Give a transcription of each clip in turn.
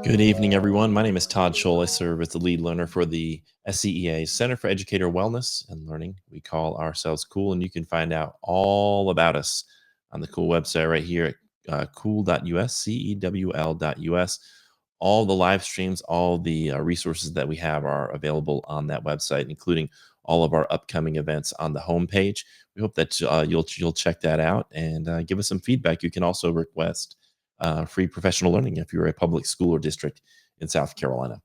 Good evening, everyone. My name is Todd Scholl. I serve as the lead learner for the SCEA Center for Educator Wellness and Learning. We call ourselves Cool, and you can find out all about us on the Cool website right here at cool.us, CEWL.us. All the live streams, all the resources that we have are available on that website, including all of our upcoming events on the homepage. We hope that you'll check that out and give us some feedback. You can also request free professional learning if you're a public school or district in South Carolina.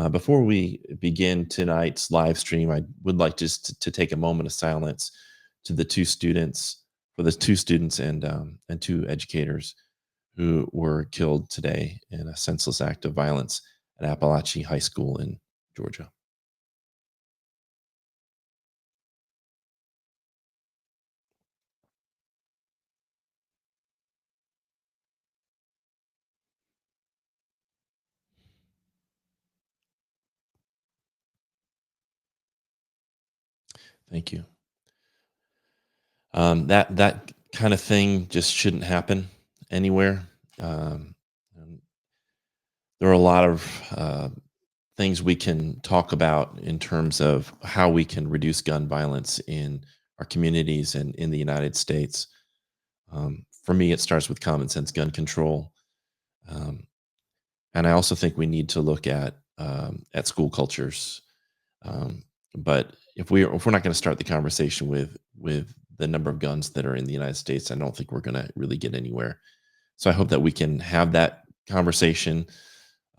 Before we begin tonight's live stream, I would like just to take a moment of silence to the two students, and two educators who were killed today in a senseless act of violence at Appalachian High School in Georgia. Thank you. That kind of thing just shouldn't happen anywhere. And there are a lot of things we can talk about in terms of how we can reduce gun violence in our communities and in the United States. For me, it starts with common sense gun control, um, and I also think we need to look at school cultures. Um, but if we're not going to start the conversation with the number of guns that are in the United States, I don't think we're going to really get anywhere. So I hope that we can have that conversation,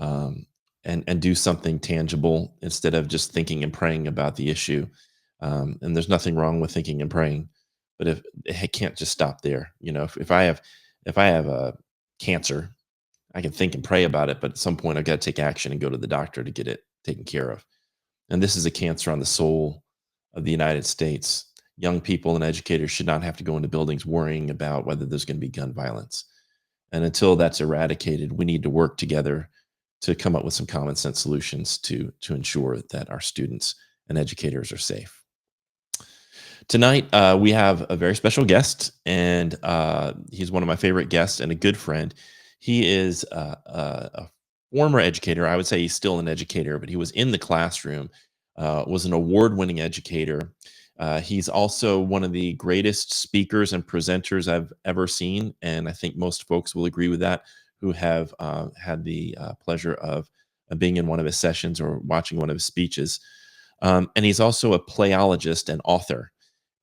um, and do something tangible instead of just thinking and praying about the issue. And there's nothing wrong with thinking and praying, but if it can't just stop there. If I have a cancer, I can think and pray about it, but at some point I've got to take action and go to the doctor to get it taken care of. And this is a cancer on the soul of the United States. Young people and educators should not have to go into buildings worrying about whether there's going to be gun violence. And until that's eradicated, we need to work together to come up with some common sense solutions to ensure that our students and educators are safe. Tonight, we have a very special guest, and he's one of my favorite guests and a good friend. He is a former educator. I would say he's still an educator, but he was in the classroom, was an award winning educator. He's also one of the greatest speakers and presenters I've ever seen. And I think most folks will agree with that who have had the pleasure of being in one of his sessions or watching one of his speeches. And he's also a playologist and author.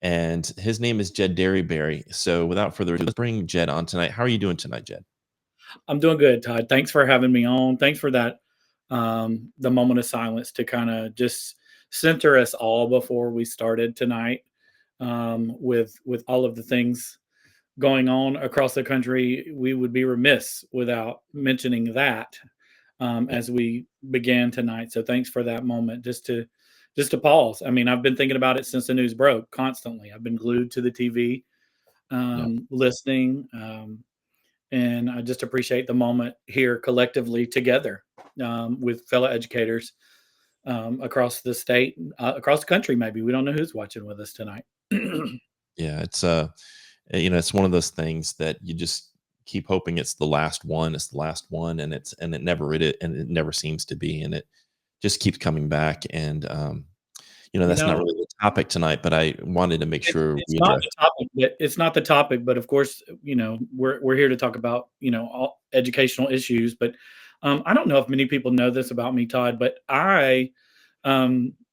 And his name is Jed Dearybury. So without further ado, let's bring Jed on tonight. How are you doing tonight, Jed? I'm doing good, Todd. Thanks for having me on. Thanks for that, the moment of silence to kind of just center us all before we started tonight, with all of the things going on across the country. We would be remiss without mentioning that as we began tonight. So thanks for that moment, just to pause. I mean, I've been thinking about it since the news broke constantly. I've been glued to the TV, Yeah. listening. And I just appreciate the moment here collectively together, with fellow educators across the state, across the country. Maybe we don't know who's watching with us tonight. Yeah, it's one of those things that you just keep hoping it's the last one, and it never seems to be, and it just keeps coming back. And You that's not know, really the topic tonight, but I wanted to make it's sure it's we not address. the topic. It's not the topic, but of course, we're here to talk about all educational issues. But I don't know if many people know this about me, Todd, but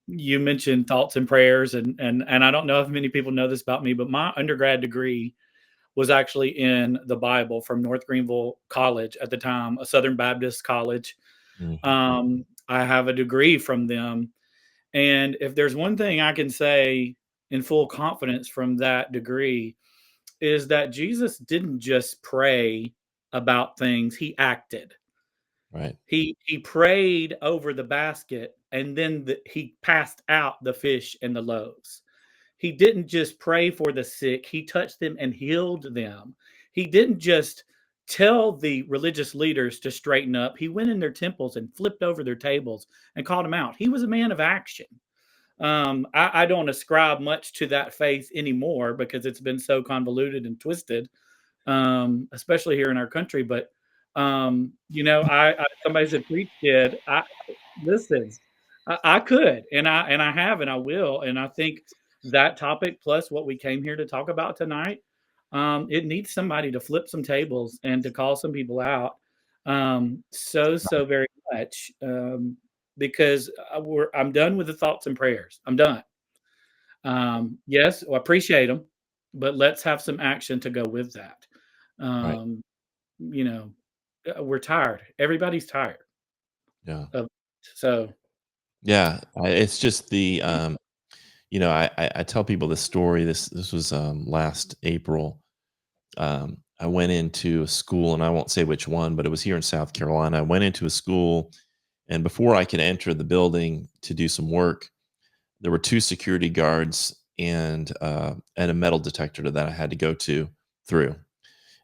you mentioned thoughts and prayers, and I don't know if many people know this about me, but my undergrad degree was actually in the Bible from North Greenville College at the time, a Southern Baptist college. Mhm. I have a degree from them. And if there's one thing I can say in full confidence from that degree, is that Jesus didn't just pray about things, he acted. Right. He prayed over the basket, and then he passed out the fish and the loaves. He didn't just pray for the sick, he touched them and healed them. He didn't just tell the religious leaders to straighten up. He went in their temples and flipped over their tables and called them out. He was a man of action. I don't ascribe much to that faith anymore because it's been so convoluted and twisted, especially here in our country. But Somebody said, "Preach, kid." Listen, I could, and I have, and I will, and I think that topic plus what we came here to talk about tonight, it needs somebody to flip some tables and to call some people out, so very much, because I'm done with the thoughts and prayers. I'm done. Yes, I appreciate them, but let's have some action to go with that. Right. Um, you know, we're tired. Everybody's tired Yeah. of so. Yeah. It's just the, I tell people this story. This was last April. I went into a school, and I won't say which one, but it was here in South Carolina. I went into a school, and before I could enter the building to do some work, there were two security guards and a metal detector that I had to go through.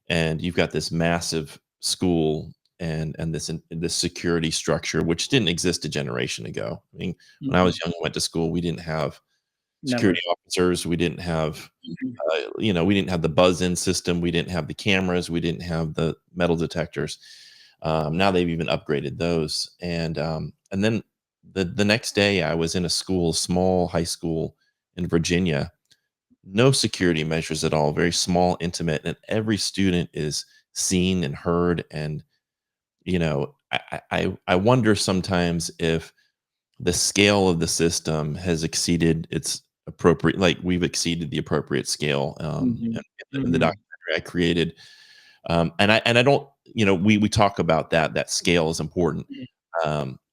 And you've got this massive school and this security structure which didn't exist a generation ago. I mean, when I Mhm. was young, I went to school, we didn't have security Never. officers, we didn't have Mhm. we didn't have the buzz-in system, we didn't have the cameras, we didn't have the metal detectors. Now they've even upgraded those, and then the next day I was in a school, small high school in Virginia, no security measures at all, very small, intimate, and every student is seen and heard. And I wonder sometimes if the scale of the system has exceeded its appropriate, like we've exceeded the appropriate scale. Mhm. In the Mhm. documentary I created, and I don't, we talk about that scale is important.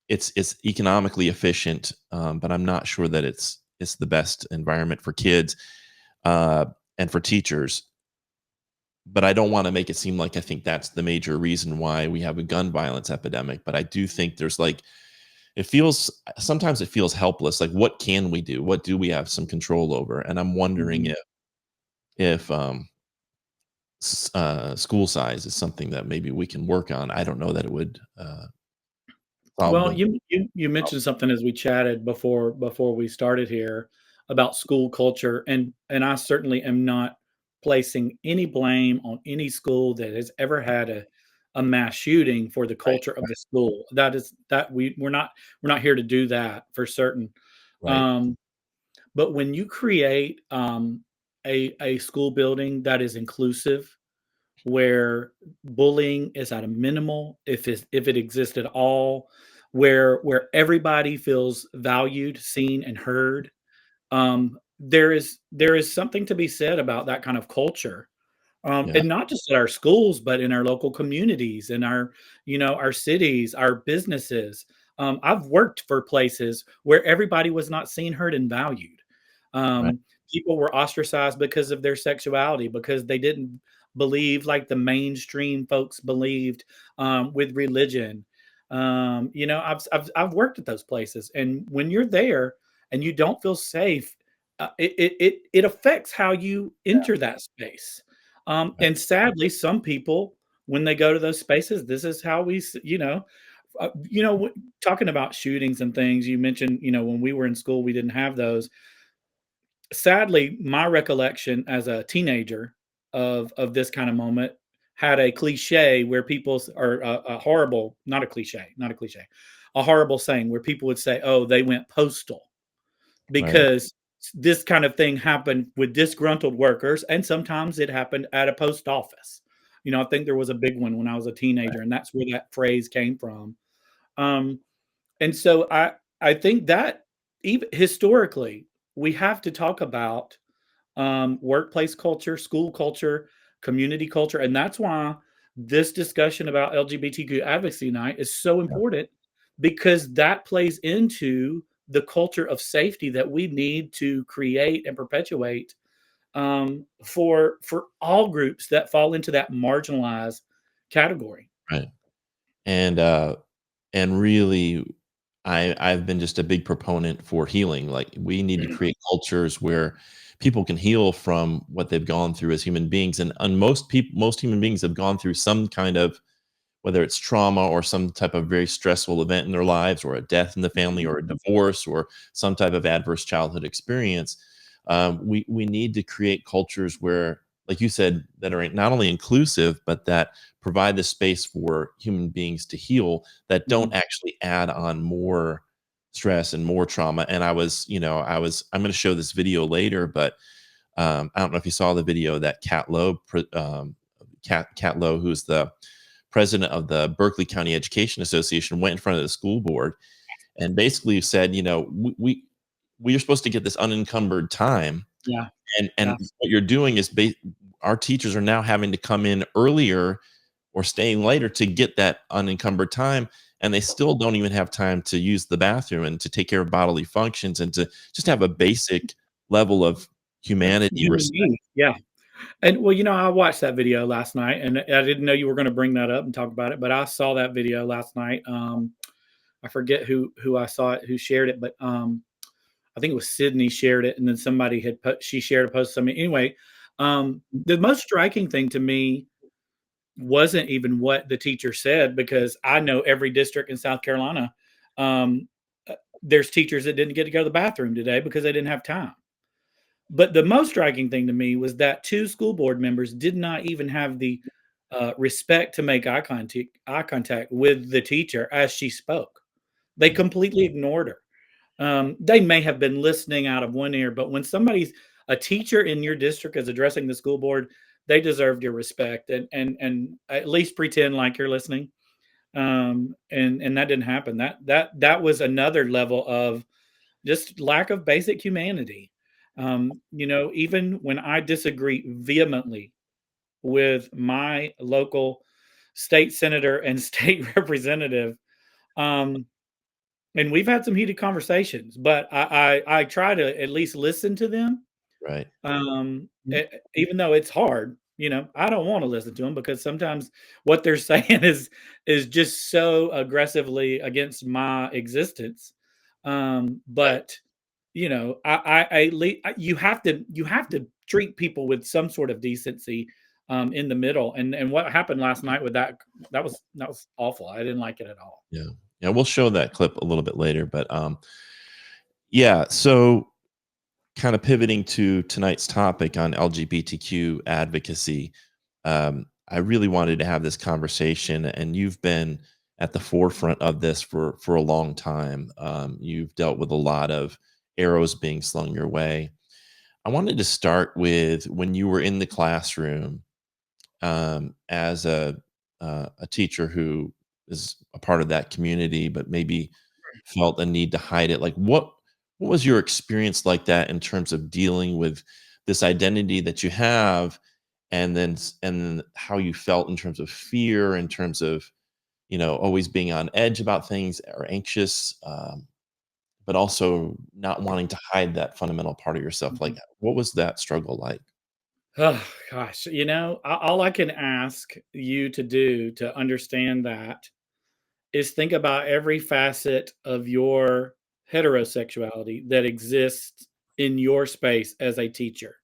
It's economically efficient, but I'm not sure that it's the best environment for kids uh, and for teachers. But I don't want to make it seem like I think that's the major reason why we have a gun violence epidemic. But I do think there's like, it feels, sometimes it feels helpless. Like, what can we do? What do we have some control over? And I'm wondering Mhm. if school size is something that maybe we can work on. I don't know that it would solve Well, the you mentioned something as we chatted before we started here about school culture, and I certainly am not placing any blame on any school that has ever had a mass shooting for the right, culture of the school. That is that we're not here to do that for certain. right, Um, but when you create a school building that is inclusive, where bullying is at a minimal, if it exists at all, where everybody feels valued, seen, and heard. There is something to be said about that kind of culture, yeah, and not just at our schools, but in our local communities, in our cities, our businesses. I've worked for places where everybody was not seen, heard, and valued. right, Um, People were ostracized because of their sexuality, because they didn't believe like the mainstream folks believed, with religion. I've worked at those places, and when you're there and you don't feel safe, it affects how you enter that space. right, And sadly, some people, when they go to those spaces, this is how talking about shootings and things, you mentioned, when we were in school, we didn't have those. Sadly, my recollection as a teenager of this kind of moment had a cliche where or a horrible, not a cliche, a horrible saying where people would say, "Oh, they went postal." right, Because this kind of thing happened with disgruntled workers, and sometimes it happened at a post office. I think there was a big one when I was a teenager, and that's where that phrase came from. Um, and so I think that even historically, we have to talk about workplace culture, school culture, community culture, and that's why this discussion about LGBTQ advocacy night is so yeah, important, because that plays into the culture of safety that we need to create and perpetuate, for all groups that fall into that marginalized category. right. And really, I've been just a big proponent for healing. Like, we need to create cultures where people can heal from what they've gone through as human beings. And most human beings have gone through some kind of, whether it's trauma or some type of very stressful event in their lives, or a death in the family, or a divorce, or some type of adverse childhood experience. We need to create cultures where, like you said, that are not only inclusive, but that provide the space for human beings to heal, that don't Mhm. actually add on more stress and more trauma. And I'm going to show this video later, but I don't know if you saw the video that Cat Lowe, who's the president of the Berkeley County Education Association, went in front of the school board and basically said, we are supposed to get this unencumbered time, Yeah. and Yeah. what you're doing is our teachers are now having to come in earlier or staying later to get that unencumbered time, and they still don't even have time to use the bathroom and to take care of bodily functions and to just have a basic level of humanity, Human respect. beings. Yeah. And well, I watched that video last night, and I didn't know you were going to bring that up and talk about it, but I saw that video last night. I forget who I saw it, who shared it, but I think it was Sydney shared it, and then somebody she shared a post. Something anyway. The most striking thing to me wasn't even what the teacher said, because I know every district in South Carolina, um, there's teachers that didn't get to go to the bathroom today because they didn't have time. But the most striking thing to me was that two school board members did not even have the respect to make eye contact with the teacher as she spoke. They completely ignored her. They may have been listening out of one ear, but when a teacher in your district is addressing the school board, they deserved your respect, and at least pretend like you're listening. And that didn't happen. That was another level of just lack of basic humanity. Even when I disagree vehemently with my local state senator and state representative, um, and we've had some heated conversations, but I try to at least listen to them. Right. Even though it's hard, I don't want to listen to them because sometimes what they're saying is just so aggressively against my existence. Right. But you have to treat people with some sort of decency in the middle. And what happened last night with that was awful. I didn't like it at all. Yeah. Yeah, we'll show that clip a little bit later, but, yeah, so kind of pivoting to tonight's topic on LGBTQ advocacy, I really wanted to have this conversation, and you've been at the forefront of this for a long time. You've dealt with a lot of arrows being slung your way. I wanted to start with when you were in the classroom, as a teacher who is a part of that community, but maybe felt a need to hide it. Like, what was your experience like that in terms of dealing with this identity that you have, and then how you felt in terms of fear, in terms of always being on edge about things or anxious, but also not wanting to hide that fundamental part of yourself. Like, Mhm. what was that struggle like? Oh, gosh, all I can ask you to do to understand that is think about every facet of your heterosexuality that exists in your space as a teacher,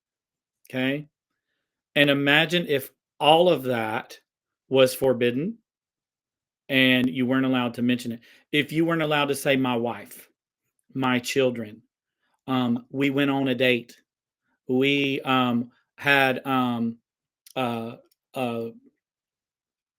okay? And imagine if all of that was forbidden and you weren't allowed to mention it. If you weren't allowed to say my wife, my children, we went on a date, we had uh, uh,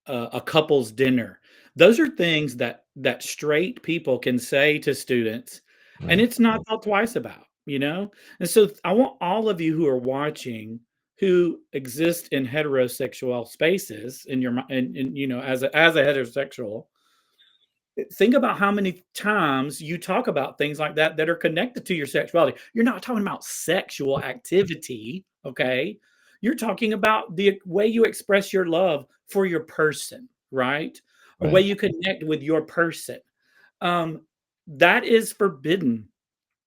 a couple's dinner. Those are things that straight people can say to students, and Right. it's not thought twice about, you know? And so I want all of you who are watching who exist in heterosexual spaces in your and as a heterosexual, think about how many times you talk about things like that that are connected to your sexuality. You're not talking about sexual activity, okay? You're talking about the way you express your love for your person, right? A way Right. you connect with your person. Um, that is forbidden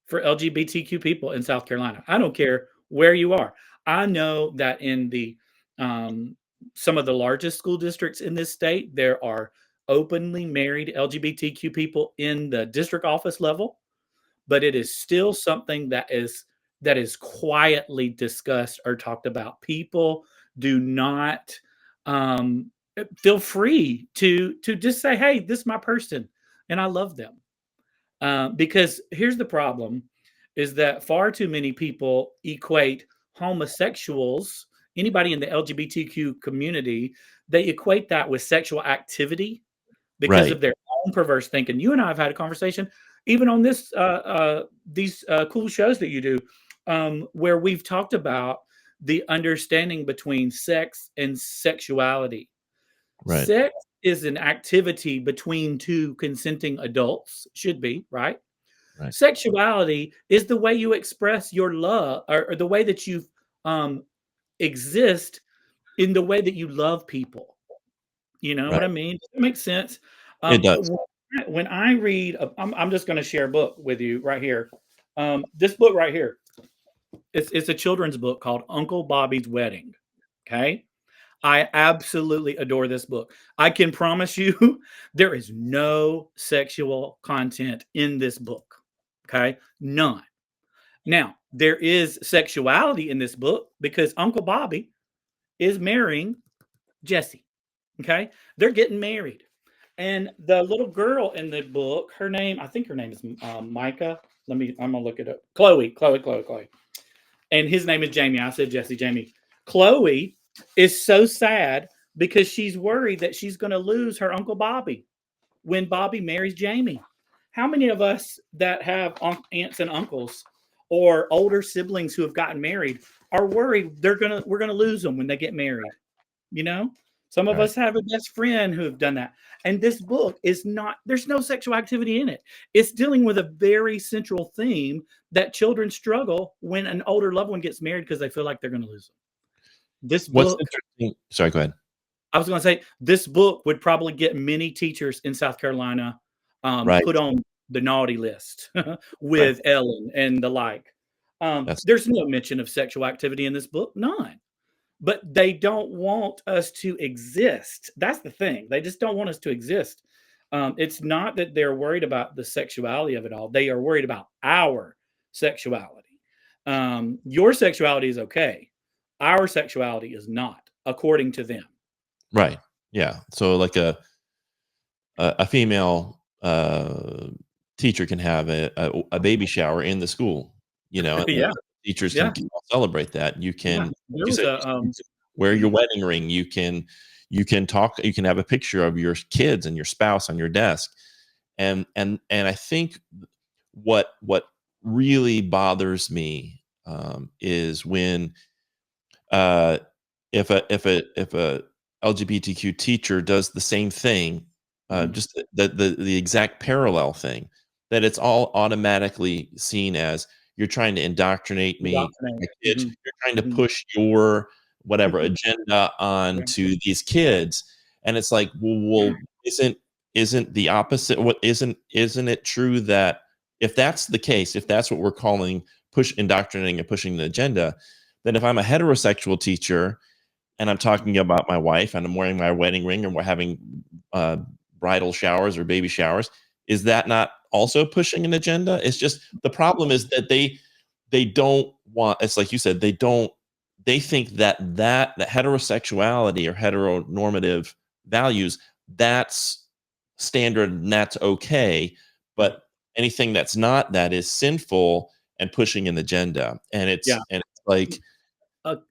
for LGBTQ people in South Carolina. I don't care where you are. I know that in the um, some of the largest school districts in this state, there are openly married LGBTQ people in the district office level, but it is still something that is quietly discussed or talked about. People do not feel free to just say, "Hey, this is my person, and I love them." Because here's the problem is that far too many people equate homosexuals anybody in the LGBTQ community, they equate that with sexual activity because Right. of their own perverse thinking. You and I have had a conversation, even on this these cool shows that you do, where we've talked about the understanding between sex and sexuality. Right. Sex is an activity between two consenting adults, should be, right? Right. Sexuality is the way you express your love, or the way that you um, exist in the way that you love people. You know what I Right. mean? Does that make sense? It does. When I read, I'm just going to share a book with you right here. This book right here, it's a children's book called Uncle Bobby's Wedding. Okay. I absolutely adore this book. I can promise you there is no sexual content in this book. Okay. None. Now, there is sexuality in this book because Uncle Bobby is marrying Jessie. Okay. They're getting married. And the little girl in the book, her name, I think her name is Micah. I'm going to look it up. Chloe. And his name is Jamie. I said Jesse, Jamie. Chloe is so sad because she's worried that she's going to lose her Uncle Bobby when Bobby marries Jamie. How many of us that have aunts and uncles or older siblings who have gotten married are worried we're gonna lose them when they get married? You know, some of Right. us have a best friend who have done that. And this book is not, there's no sexual activity in it. It's dealing with a very central theme that children struggle when an older loved one gets married because they feel like they're going to lose them. This What's book, interesting, sorry, go ahead. I was going to say, this book would probably get many teachers in South Carolina Right. put on the naughty list Right. with Ellen and the like. That's There's no mention of sexual activity in this book, none. But they don't want us to exist. That's the thing. They just don't want us to exist. It's not that they're worried about the sexuality of it all. They are worried about our sexuality. Your sexuality is okay. Our sexuality is not, according to them. right. Yeah. So like a female teacher can have a baby shower in the school, and Yeah, the teachers yeah, can celebrate that. You yeah. can, There you was said, a you can wear your wedding ring. You can talk. You can have a picture of your kids and your spouse on your desk, and I think what really bothers me is when uh, if a LGBTQ teacher does the same thing, Mhm. just the exact parallel thing, that it's all automatically seen as you're trying to indoctrinate me, Indoctrinate. my kids. Mhm, You're trying to mhm. push your whatever agenda Yeah. onto these kids, and it's like, well, isn't the opposite? What isn't it true that if that's the case, if that's what we're calling push indoctrinating and pushing the agenda, then if I'm a heterosexual teacher and I'm talking about my wife and I'm wearing my wedding ring and we're having uh, bridal showers or baby showers, is that not also pushing an agenda? It's just the problem is that they don't want. It's like you said, they don't. They think that heterosexuality or heteronormative values, that's standard and that's okay, Yeah. but anything that's not that is sinful and pushing an agenda. And Yeah. it's like,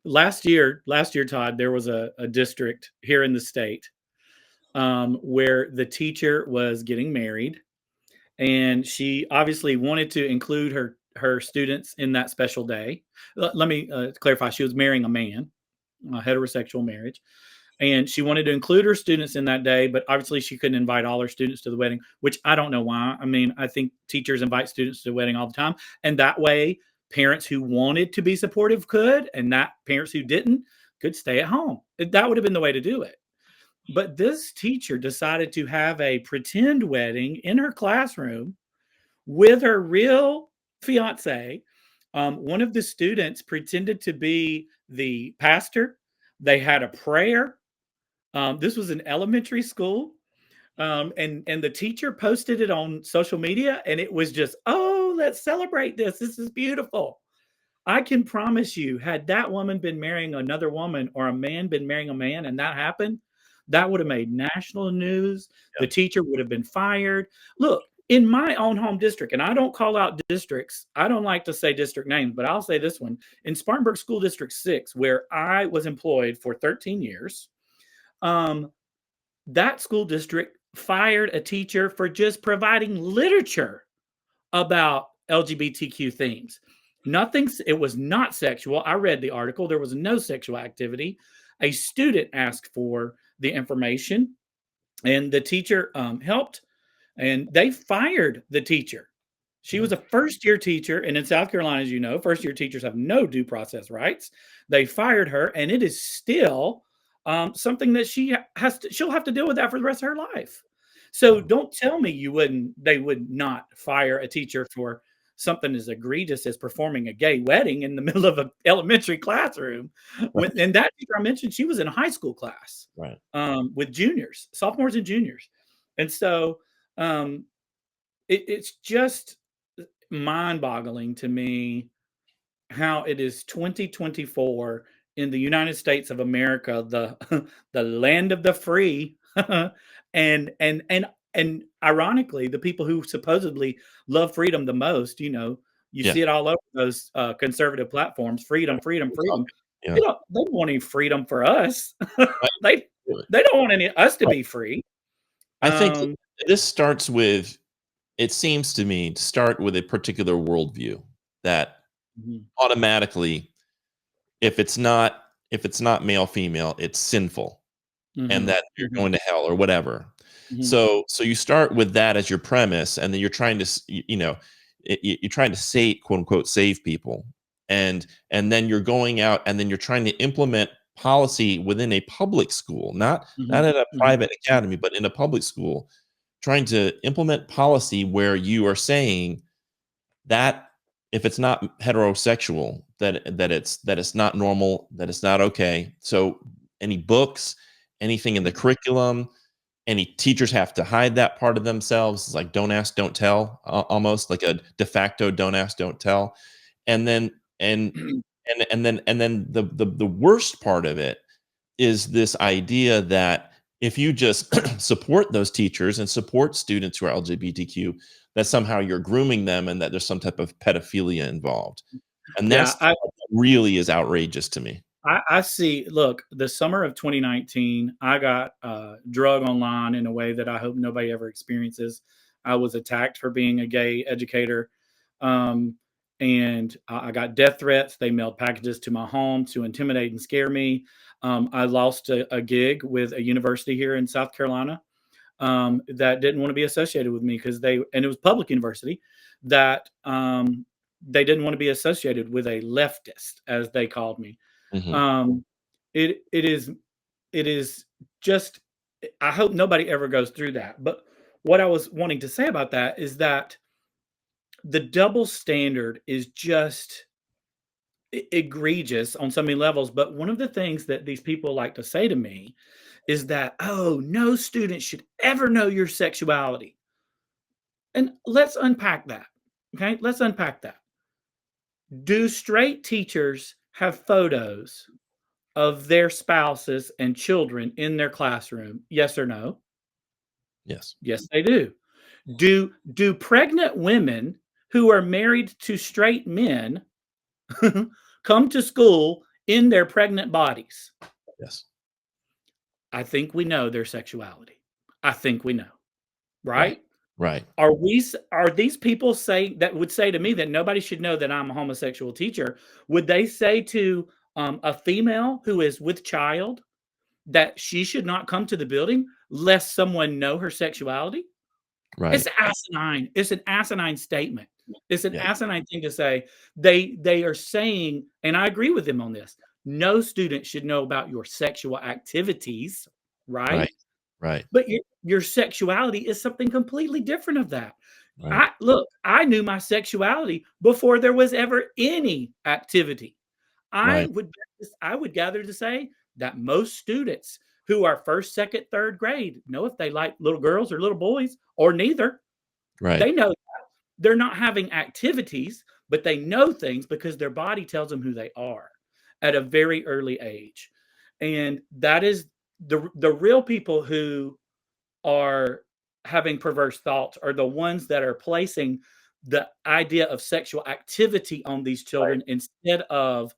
Last year, Todd, there was a district here in the state where the teacher was getting married, and she obviously wanted to include her students in that special day. Let me clarify: she was marrying a man, a heterosexual marriage, and she wanted to include her students in that day, but obviously she couldn't invite all her students to the wedding, which I don't know why. I mean, I think teachers invite students to the wedding all the time, and that way parents who wanted to be supportive could, and that parents who didn't could stay at home. That would have been the way to do it. But this teacher decided to have a pretend wedding in her classroom with her real fiance. One of the students pretended to be the pastor. They had a prayer. This was an elementary school, and the teacher posted it on social media, and it was just, oh, let's celebrate this. This is beautiful. I can promise you, had that woman been marrying another woman or a man been marrying a man and that happened, that would have made national news. The yeah, teacher would have been fired. Look, in my own home district, and I don't call out districts. I don't like to say district names, but I'll say this one. In Spartanburg School District 6, where I was employed for 13 years, um, that school district fired a teacher for just providing literature about LGBTQ themes. It was not sexual. I read the article. There was no sexual activity. A student asked for the information, and the teacher helped, and they fired the teacher. She was a first year teacher. And in South Carolina, as you know, first year teachers have no due process rights. They fired her, and it is still something that she'll have to deal with that for the rest of her life. So don't tell me they would not fire a teacher for something as egregious as performing a gay wedding in the middle of an elementary classroom. And that teacher I mentioned, she was in a high school class Right. with juniors, sophomores and juniors. And so um, it's just mind-boggling to me how it is 2024 in the United States of America, the the land of the free, and ironically, the people who supposedly love freedom the most, you Yeah. see it all over those conservative platforms, freedom, freedom, freedom. Yeah. They don't want any freedom for us. Right. they they don't want any us to Right. be free. I think Um, this starts with, it seems to me, to start with a particular worldview that mhm, automatically, if it's not male female, it's sinful, and mhm, that you're mhm, going to hell or whatever. mhm, So you start with that as your premise, and then you're trying to you're trying to save, quote unquote, save people, and then you're going out and then you're trying to implement policy within a public school, not mhm, at a mhm, private academy, but in a public school, trying to implement policy where you are saying that if it's not heterosexual, that it's not normal, that it's not okay. So any books, anything in the curriculum, any teachers have to hide that part of themselves. It's like don't ask, don't tell, almost like a de facto don't ask, don't tell. And then mhm. and then the worst part of it is this idea that if you just support those teachers and support students who are LGBTQ, that somehow you're grooming them and that there's some type of pedophilia involved. And Yeah, that's really is outrageous to me. I see. Look, the summer of 2019, I got drug online in a way that I hope nobody ever experiences. I was attacked for being a gay educator, um, and I got death threats. They mailed packages to my home to intimidate and scare me. I lost a gig with a university here in South Carolina that didn't want to be associated with me and it was public university that they didn't want to be associated with a leftist, as they called me. Mhm. um, it is just, I hope nobody ever goes through that. But what I was wanting to say about that is that the double standard is just egregious on so many levels. But one of the things that these people like to say to me is that, oh, no student should ever know your sexuality. And let's unpack that. Okay, let's unpack that. Do straight teachers have photos of their spouses and children in their classroom? Yes or no? Yes. Yes, they do. Do pregnant women who are married to straight men come to school in their pregnant bodies? Yes. I think we know their sexuality. I think we know, Right. right? Right. Are these people that would say to me that nobody should know that I'm a homosexual teacher? Would they say to a female who is with child that she should not come to the building lest someone know her sexuality? It's Right. asinine. It's an asinine statement. It's an Yeah. asinine thing to say. They are saying, and I agree with them on this. No student should know about your sexual activities, right? Right. Right. But your sexuality is something completely different of that. Right. I knew my sexuality before there was ever any activity. I Right. would I would gather to say that most students who are first, second, third grade know if they like little girls or little boys or neither. Right. They know they're not having activities, but they know things because their body tells them who they are at a very early age. And that is the real people who are having perverse thoughts are the ones that are placing the idea of sexual activity on these Right. children instead of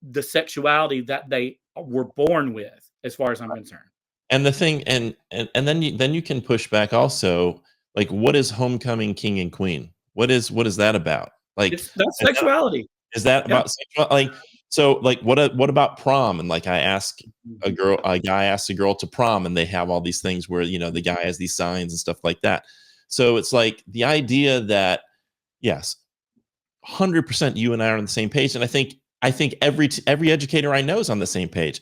the sexuality that they were born with, as far as I'm concerned. And the thing and then you can push back also, like, what is homecoming king and queen? What is that about? Like, That's is that sexuality. is that Yeah. about sexual, like, so, like, what about prom? And, like, a guy asks a girl to prom, and they have all these things where, the guy has these signs and stuff like that. So it's like the idea that, yes, 100% you and I are on the same page, and I think every educator I know is on the same page.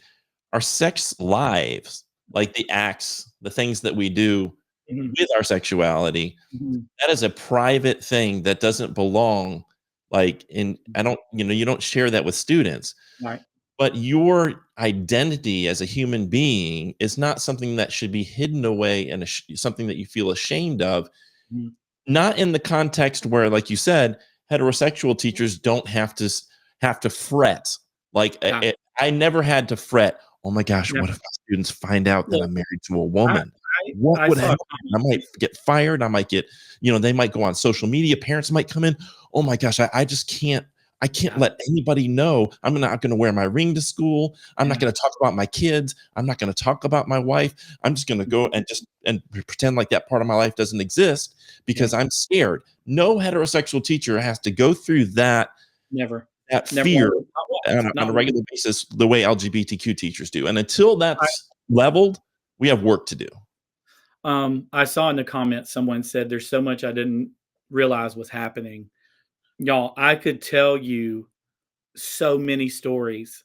Our sex lives, like the acts, the things that we do Mhm, with our sexuality, mhm, that is a private thing that doesn't belong, like, in I don't you don't share that with students. right. But your identity as a human being is not something that should be hidden away and something that you feel ashamed of, Mhm. not in the context where, like you said, heterosexual teachers don't have to fret. Like, Yeah, I never had to fret, "Oh my gosh, what if never. my students find out that Look, I'm married to a I woman? What I would saw a happen? I comment. might get fired, I might get," they might go on social media, parents might come in, "Oh my gosh, I just can't Yeah, let anybody know. I'm not gonna wear my ring to school. I'm not yeah. gonna talk about my kids. I'm not gonna talk about my wife. I'm just gonna go and pretend like that part of my life doesn't exist Yeah, because I'm scared." No heterosexual teacher has to go through never. that Never fear once. Not on once, a not once. regular basis the way LGBTQ teachers do. And until I that's leveled, we have work to do. I saw in the comments someone said, "There's so much I didn't realize was happening." Y'all, I could tell you so many stories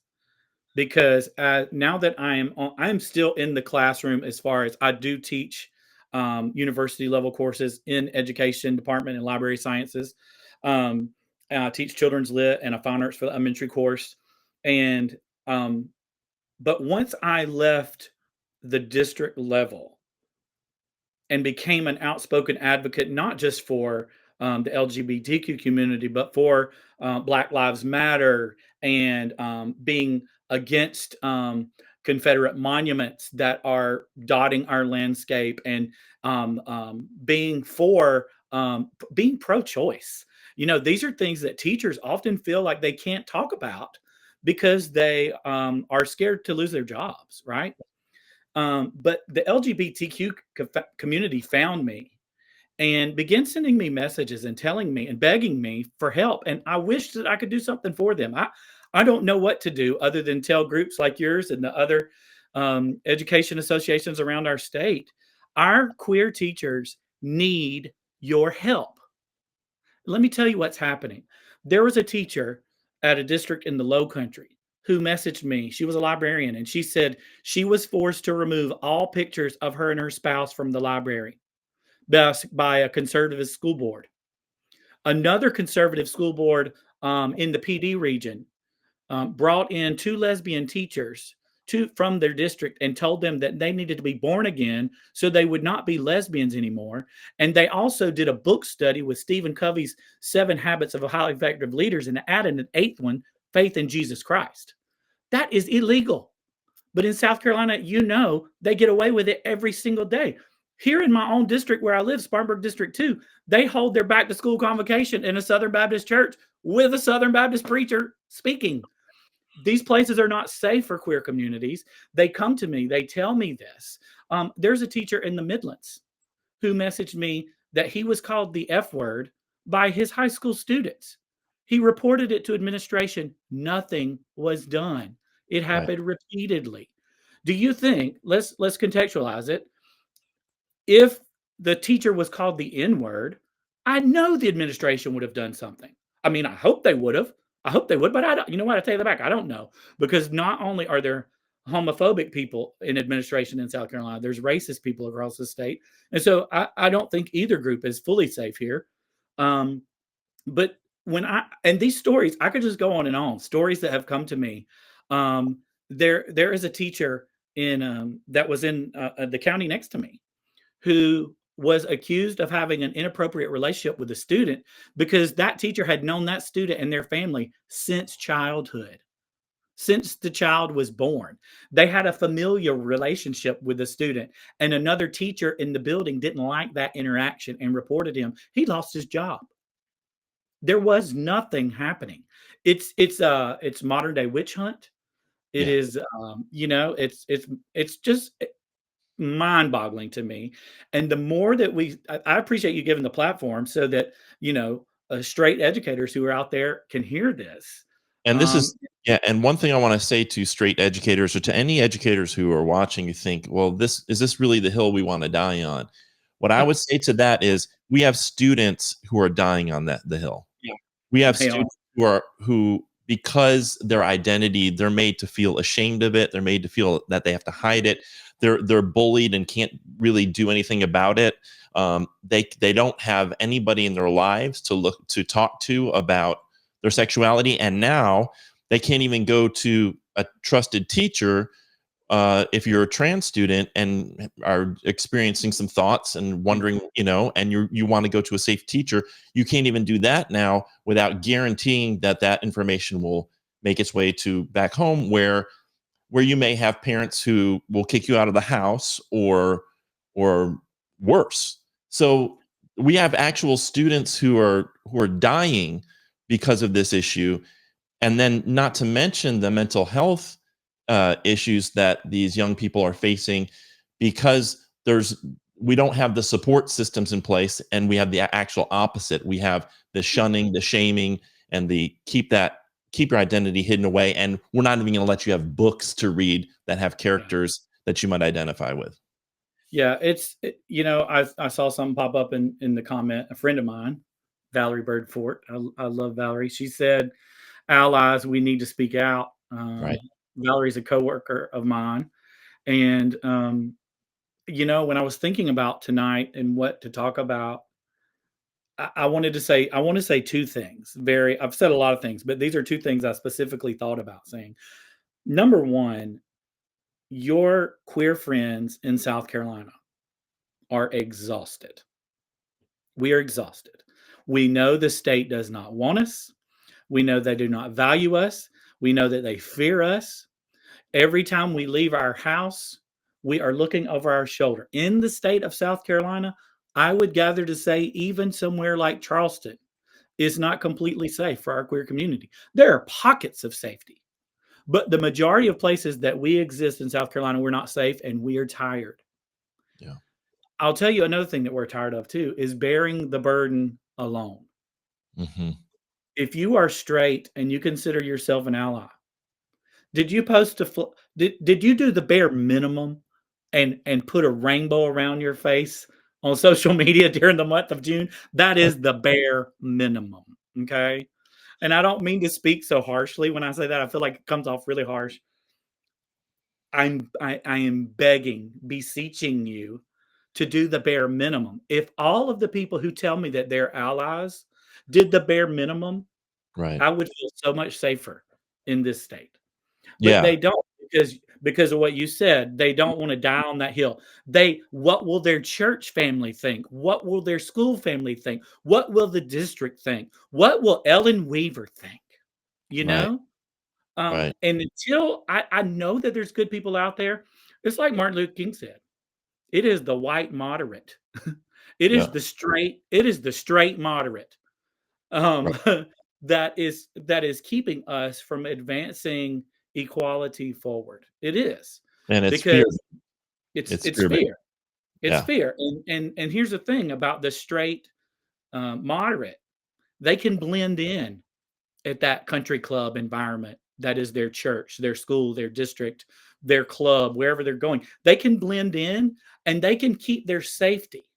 because, now that I'm still in the classroom as far as I do teach, university level courses in education department and library sciences. Um, and I teach children's lit and a fine arts for the elementary course. And, um, but once I left the district level and became an outspoken advocate, not just for the LGBTQ community, but for Black Lives Matter and being against Confederate monuments that are dotting our landscape and being pro-choice. These are things that teachers often feel like they can't talk about because they are scared to lose their jobs, right? But the LGBTQ community found me and began sending me messages and telling me and begging me for help. And I wish that I could do something for them. I don't know what to do other than tell groups like yours and the other education associations around our state. Our queer teachers need your help. Let me tell you what's happening. There was a teacher at a district in the Low Country who messaged me. She was a librarian, and she said she was forced to remove all pictures of her and her spouse from the library by a conservative school board. Another conservative school board in the PD region brought in two lesbian teachers from their district and told them that they needed to be born again so they would not be lesbians anymore. And they also did a book study with Stephen Covey's 7 Habits of Highly Effective Leaders and added an eighth one, faith in Jesus Christ. That is illegal. But in South Carolina, they get away with it every single day. Here in my own district where I live, Spartanburg District 2, they hold their back to school convocation in a Southern Baptist church with a Southern Baptist preacher speaking. These places are not safe for queer communities. They come to me, they tell me this. There's a teacher in the Midlands who messaged me that he was called the F word by his high school students. He reported it to administration. Nothing was done. It Right. happened repeatedly. Do you think, let's contextualize it, if the teacher was called the N word, I know the administration would have done something. I mean, I hope they would have. I hope they would, but I don't. You know what? I take that back. I don't know because not only are there homophobic people in administration in South Carolina, there's racist people across the state, and so I don't think either group is fully safe here. Um, but and these stories, I could just go on and on. Stories that have come to me. There is a teacher in that was in the county next to me who was accused of having an inappropriate relationship with a student because that teacher had known that student and their family since childhood. since the child was born. They had a familiar relationship with the student, and another teacher in the building didn't like that interaction and reported him. He lost his job. There was nothing happening. It's modern day witch hunt. It Yeah. is, it's just mind boggling to me. And the more that I appreciate you giving the platform so that, straight educators who are out there can hear this. And this Um, is yeah, and one thing I wanna say to straight educators or to any educators who are watching, you think, "Well, this really the hill we wanna die on?" What I yeah, would say to that is, we have students who are dying on the hill. yeah, We have they are. students who because their identity, they're made to feel ashamed of it, they're made to feel that they have to hide it, they're bullied and can't really do anything about it. They don't have anybody in their lives to talk to about their sexuality, and now they can't even go to a trusted teacher if you're a trans student and are experiencing some thoughts and wondering, and you want to go to a safe teacher, you can't even do that now without guaranteeing that that information will make its way to back home, where you may have parents who will kick you out of the house or worse. So we have actual students who are dying because of this issue, and then not to mention the mental health issues that these young people are facing because we don't have the support systems in place, and we have the actual opposite. We have the shunning, the shaming, and the keep your identity hidden away, and we're not even going to let you have books to read that have Yeah. characters that you might identify with. Yeah, I saw something pop up in the comment. A friend of mine, Valerie Birdfort, I love Valerie. She said, "Allies, we need to speak out." Right. Valerie's a coworker of mine, and when I was thinking about tonight and what to talk about, I want to say two things. I've said a lot of things, but these are two things I specifically thought about saying. Number one, your queer friends in South Carolina are exhausted. We are exhausted. We know the state does not want us. We know they do not value us. We know that they fear us. Every time we leave our house, we are looking over our shoulder. In the state of South Carolina, I would gather to say, even somewhere like Charleston is not completely safe for our queer community. There are pockets of safety, but the majority of places that we exist in South Carolina, we're not safe and we are tired. Yeah. I'll tell you another thing that we're tired of too is bearing the burden alone. Hmm. If you are straight and you consider yourself an ally, did you post did you do the bare minimum and put a rainbow around your face on social media during the month of June? That is the bare minimum, okay? And I don't mean to speak so harshly when I say that. I feel like it comes off really harsh. I am begging, beseeching you to do the bare minimum. If all of the people who tell me that they're allies did the bare minimum, Right. I would feel so much safer in this state. But Yeah. they don't because of what you said. They don't want to die on that hill. What will their church family think? What will their school family think? What will the district think? What will Ellen Weaver think? You Right. know? Right. And until I know that there's good people out there, it's like Martin Luther King said, it is the white moderate. Yeah. It is the straight moderate Right. um, that is keeping us from advancing equality forward. It is And it's fear. because It's it's fear. fear. It's Yeah. fear. And here's the thing about the straight moderate, they can blend in at that country club environment that is their church, their school, their district, their club, wherever they're going. They can blend in and they can keep their safety.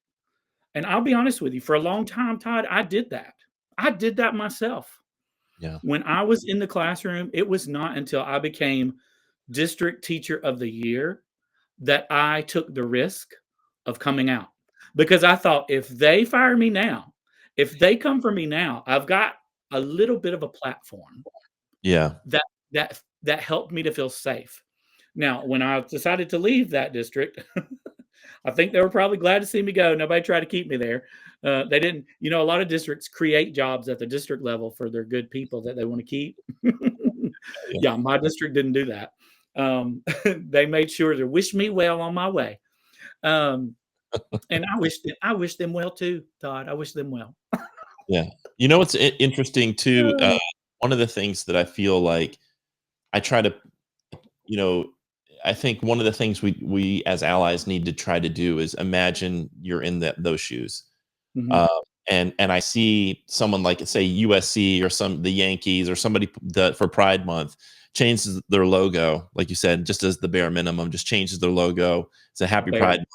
And I'll be honest with you, for a long time, Todd, I did that. I did that myself. Yeah. When I was in the classroom, it was not until I became district teacher of the year that I took the risk of coming out because I thought if they fire me now, if they come for me now, I've got a little bit of a platform Yeah. that helped me to feel safe. Now, when I decided to leave that district, I think they were probably glad to see me go. Nobody tried to keep me there. They didn't, a lot of districts create jobs at the district level for their good people that they want to keep. Yeah. Yeah, my district didn't do that. They made sure to wish me well on my way. Um, and I wish them well too, Todd. I wish them well. Yeah. You know what's interesting too? Uh, One of the things that I feel like I try to, you know, I think one of the things we as allies need to try to do is imagine you're in those shoes. mhm. Uh, and I see someone like say USC or the Yankees or somebody that for Pride Month changes their logo, like you said, just as the bare minimum, just changes their logo. It's a happy Fair. Pride Month.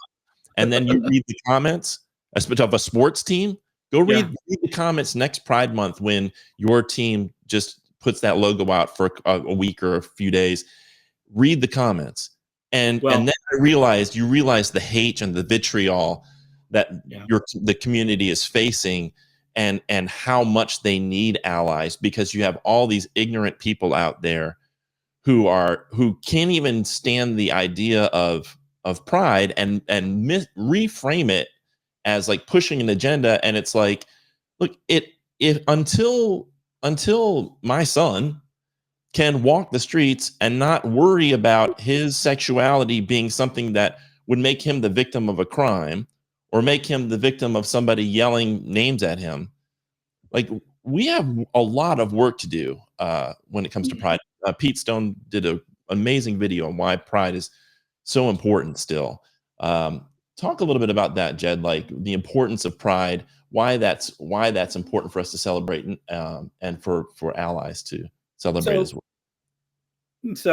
And then you read the comments, especially of a sports team. Go Yeah. read the comments next Pride Month when your team just puts that logo out for a week or a few days. Read the comments, and Well, then you realize the hate and the vitriol that yeah. the community is facing, and how much they need allies, because you have all these ignorant people out there who can't even stand the idea of pride, and reframe it as like pushing an agenda. And it's like, look, it until my son can walk the streets and not worry about his sexuality being something that would make him the victim of a crime or make him the victim of somebody yelling names at him. Like, we have a lot of work to do when it comes to pride. Pete Stone did an amazing video on why pride is so important still. Talk a little bit about that, Jed, like the importance of pride, why that's important for us to celebrate, and for allies to celebrate So as well.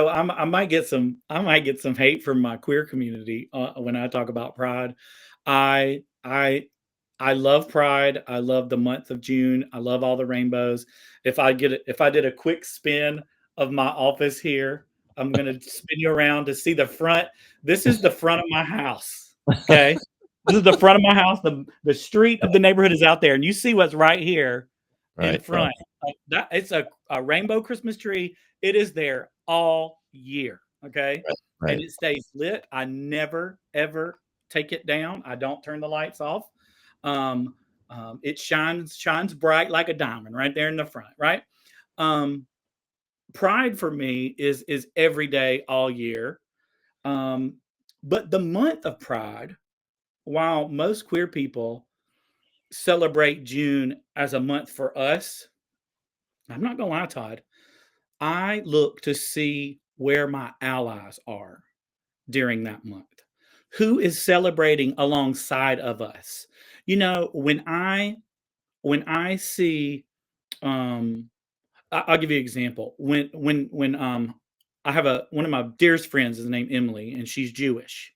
I might get some hate from my queer community when I talk about Pride. I I I love Pride. I love the month of June. I love all the rainbows. If I did a quick spin of my office here, I'm gonna spin you around to see the front. This is the front of my house. Okay. This is the front of my house. The street of the neighborhood is out there, and you see what's right here in Right, right, front. That it's a rainbow Christmas tree. It is there all year. Okay. right, And right, it stays lit. I never ever take it down. I don't turn the lights off. Um, it shines bright like a diamond right there in the front, right? Um, Pride for me is every day, all year. Um, but the month of Pride, while most queer people celebrate June as a month for us, I'm not gonna lie, Todd. I look to see where my allies are during that month. Who is celebrating alongside of us? You know, when I see, um, I'll give you an example. When I have a one of my dearest friends is named Emily, and she's Jewish,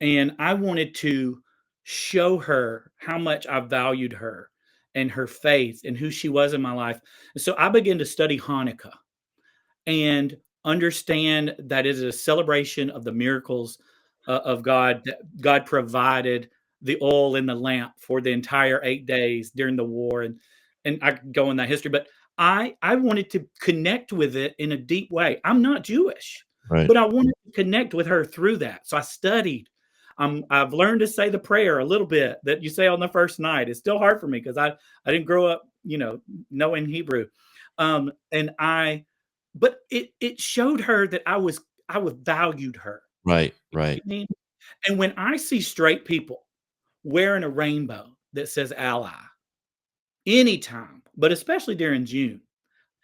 and I wanted to show her how much I valued her and her faith and who she was in my life. And so I began to study Hanukkah and understand that it is a celebration of the miracles of God. That God provided the oil in the lamp for the entire 8 days during the war, and I could go in that history, but I wanted to connect with it in a deep way. I'm not Jewish, right, but I wanted to connect with her through that. So I studied. I've learned to say the prayer a little bit that you say on the first night. It's still hard for me because I didn't grow up, knowing Hebrew, and but it showed her that I was valued her. right, You right, get me? And when I see straight people wearing a rainbow that says ally anytime, but especially during June,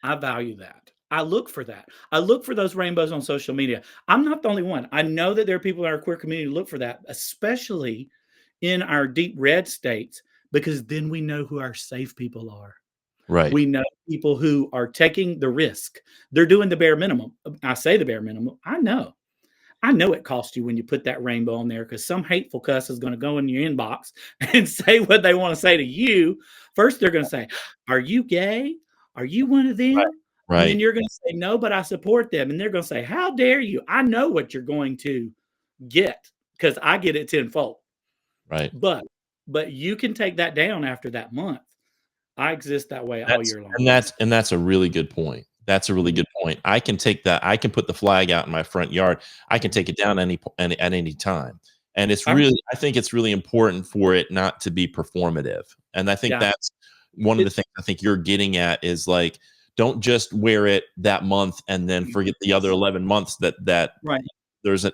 I value that. I look for that. I look for those rainbows on social media. I'm not the only one. I know that there are people in our queer community who look for that, especially in our deep red states, because then we know who our safe people are. right, We know people who are taking the risk. They're doing the bare minimum. I say the bare minimum. I know. I know it costs you when you put that rainbow on there because some hateful cuss is going to go in your inbox and say what they want to say to you. First, they're going to say, "Are you gay? Are you one of right, them?" And then right, you're going to say, "No, but I support them." And they're going to say, "How dare you?" I know what you're going to get because I get it tenfold. right. But you can take that down after that month. I exist that way all That's year long. and that's a really good point. That's a really Mhm. good point. I can take that. I can put the flag out in my front yard. I can Mhm. take it down at any time. And I I think it's really important for it not to be performative. And I think Yeah. that's one of the It things I think you're getting at is like, don't just wear it that month and then forget the other 11 months that Right.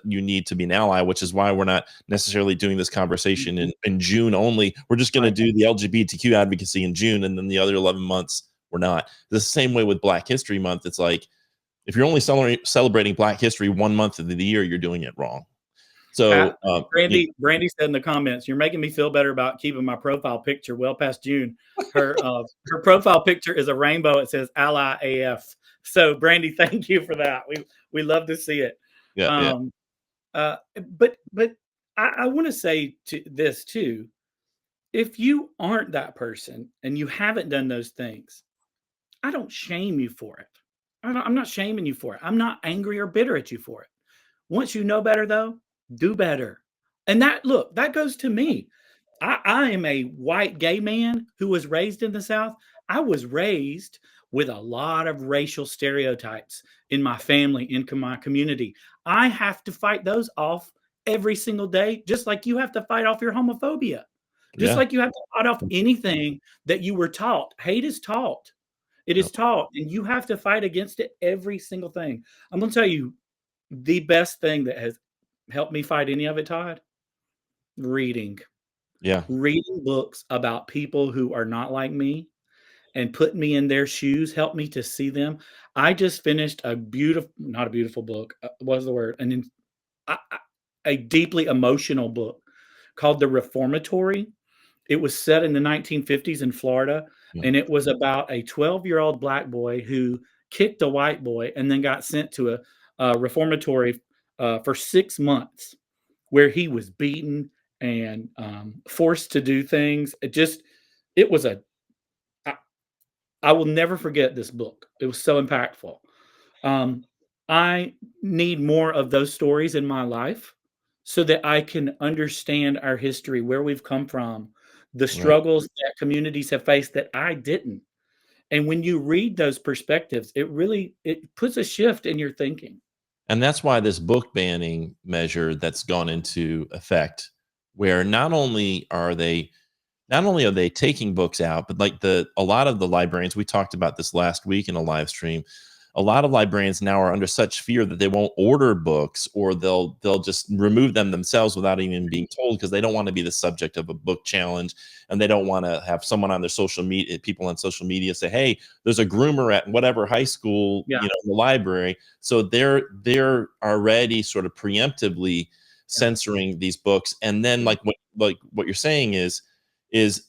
you need to be an ally, which is why we're not necessarily doing this conversation in June only. We're just going to do the LGBTQ advocacy in June, and then the other 11 months we're not. The same way with Black History Month. It's like, if you're only celebrating Black History 1 month of the year, you're doing it wrong. So Brandy said in the comments, "You're making me feel better about keeping my profile picture well past June." Her profile picture is a rainbow. It says Ally AF. So Brandy, thank you for that. We love to see it. yeah. But I want to say to this too. If you aren't that person and you haven't done those things, I don't shame you for it. I'm not shaming you for it. I'm not angry or bitter at you for it. Once you know better, though, do better. And that goes to me. I am a white gay man who was raised in the South. I was raised with a lot of racial stereotypes in my family, in my community. I have to fight those off every single day, just like you have to fight off your homophobia, just Yeah. like you have to fight off anything that you were taught. Hate is taught. It is taught, and you have to fight against it every single thing. I'm going to tell you the best thing that has helped me fight any of it, Todd, reading. Yeah. Reading books about people who are not like me and putting me in their shoes helped me to see them. I just finished not a beautiful book. What was the word? A deeply emotional book called The Reformatory. It was set in the 1950s in Florida, Yeah. and it was about a 12-year-old black boy who kicked a white boy and then got sent to a reformatory for 6 months, where he was beaten and forced to do things. It was I will never forget this book. It was so impactful. I need more of those stories in my life so that I can understand our history, where we've come from, the Right. struggles that communities have faced that I didn't. And when you read those perspectives, it puts a shift in your thinking. And that's why this book banning measure that's gone into effect, where not only are they taking books out, but like a lot of the librarians, we talked about this last week in a live stream. A lot of librarians now are under such fear that they won't order books, or they'll just remove them themselves without even being told, because they don't want to be the subject of a book challenge, and they don't want to have someone on their social media, people on social media, say, "Hey, there's a groomer at whatever high school, Yeah, in the library." So they're already sort of preemptively yeah, censoring these books, and then yeah. like what you're saying is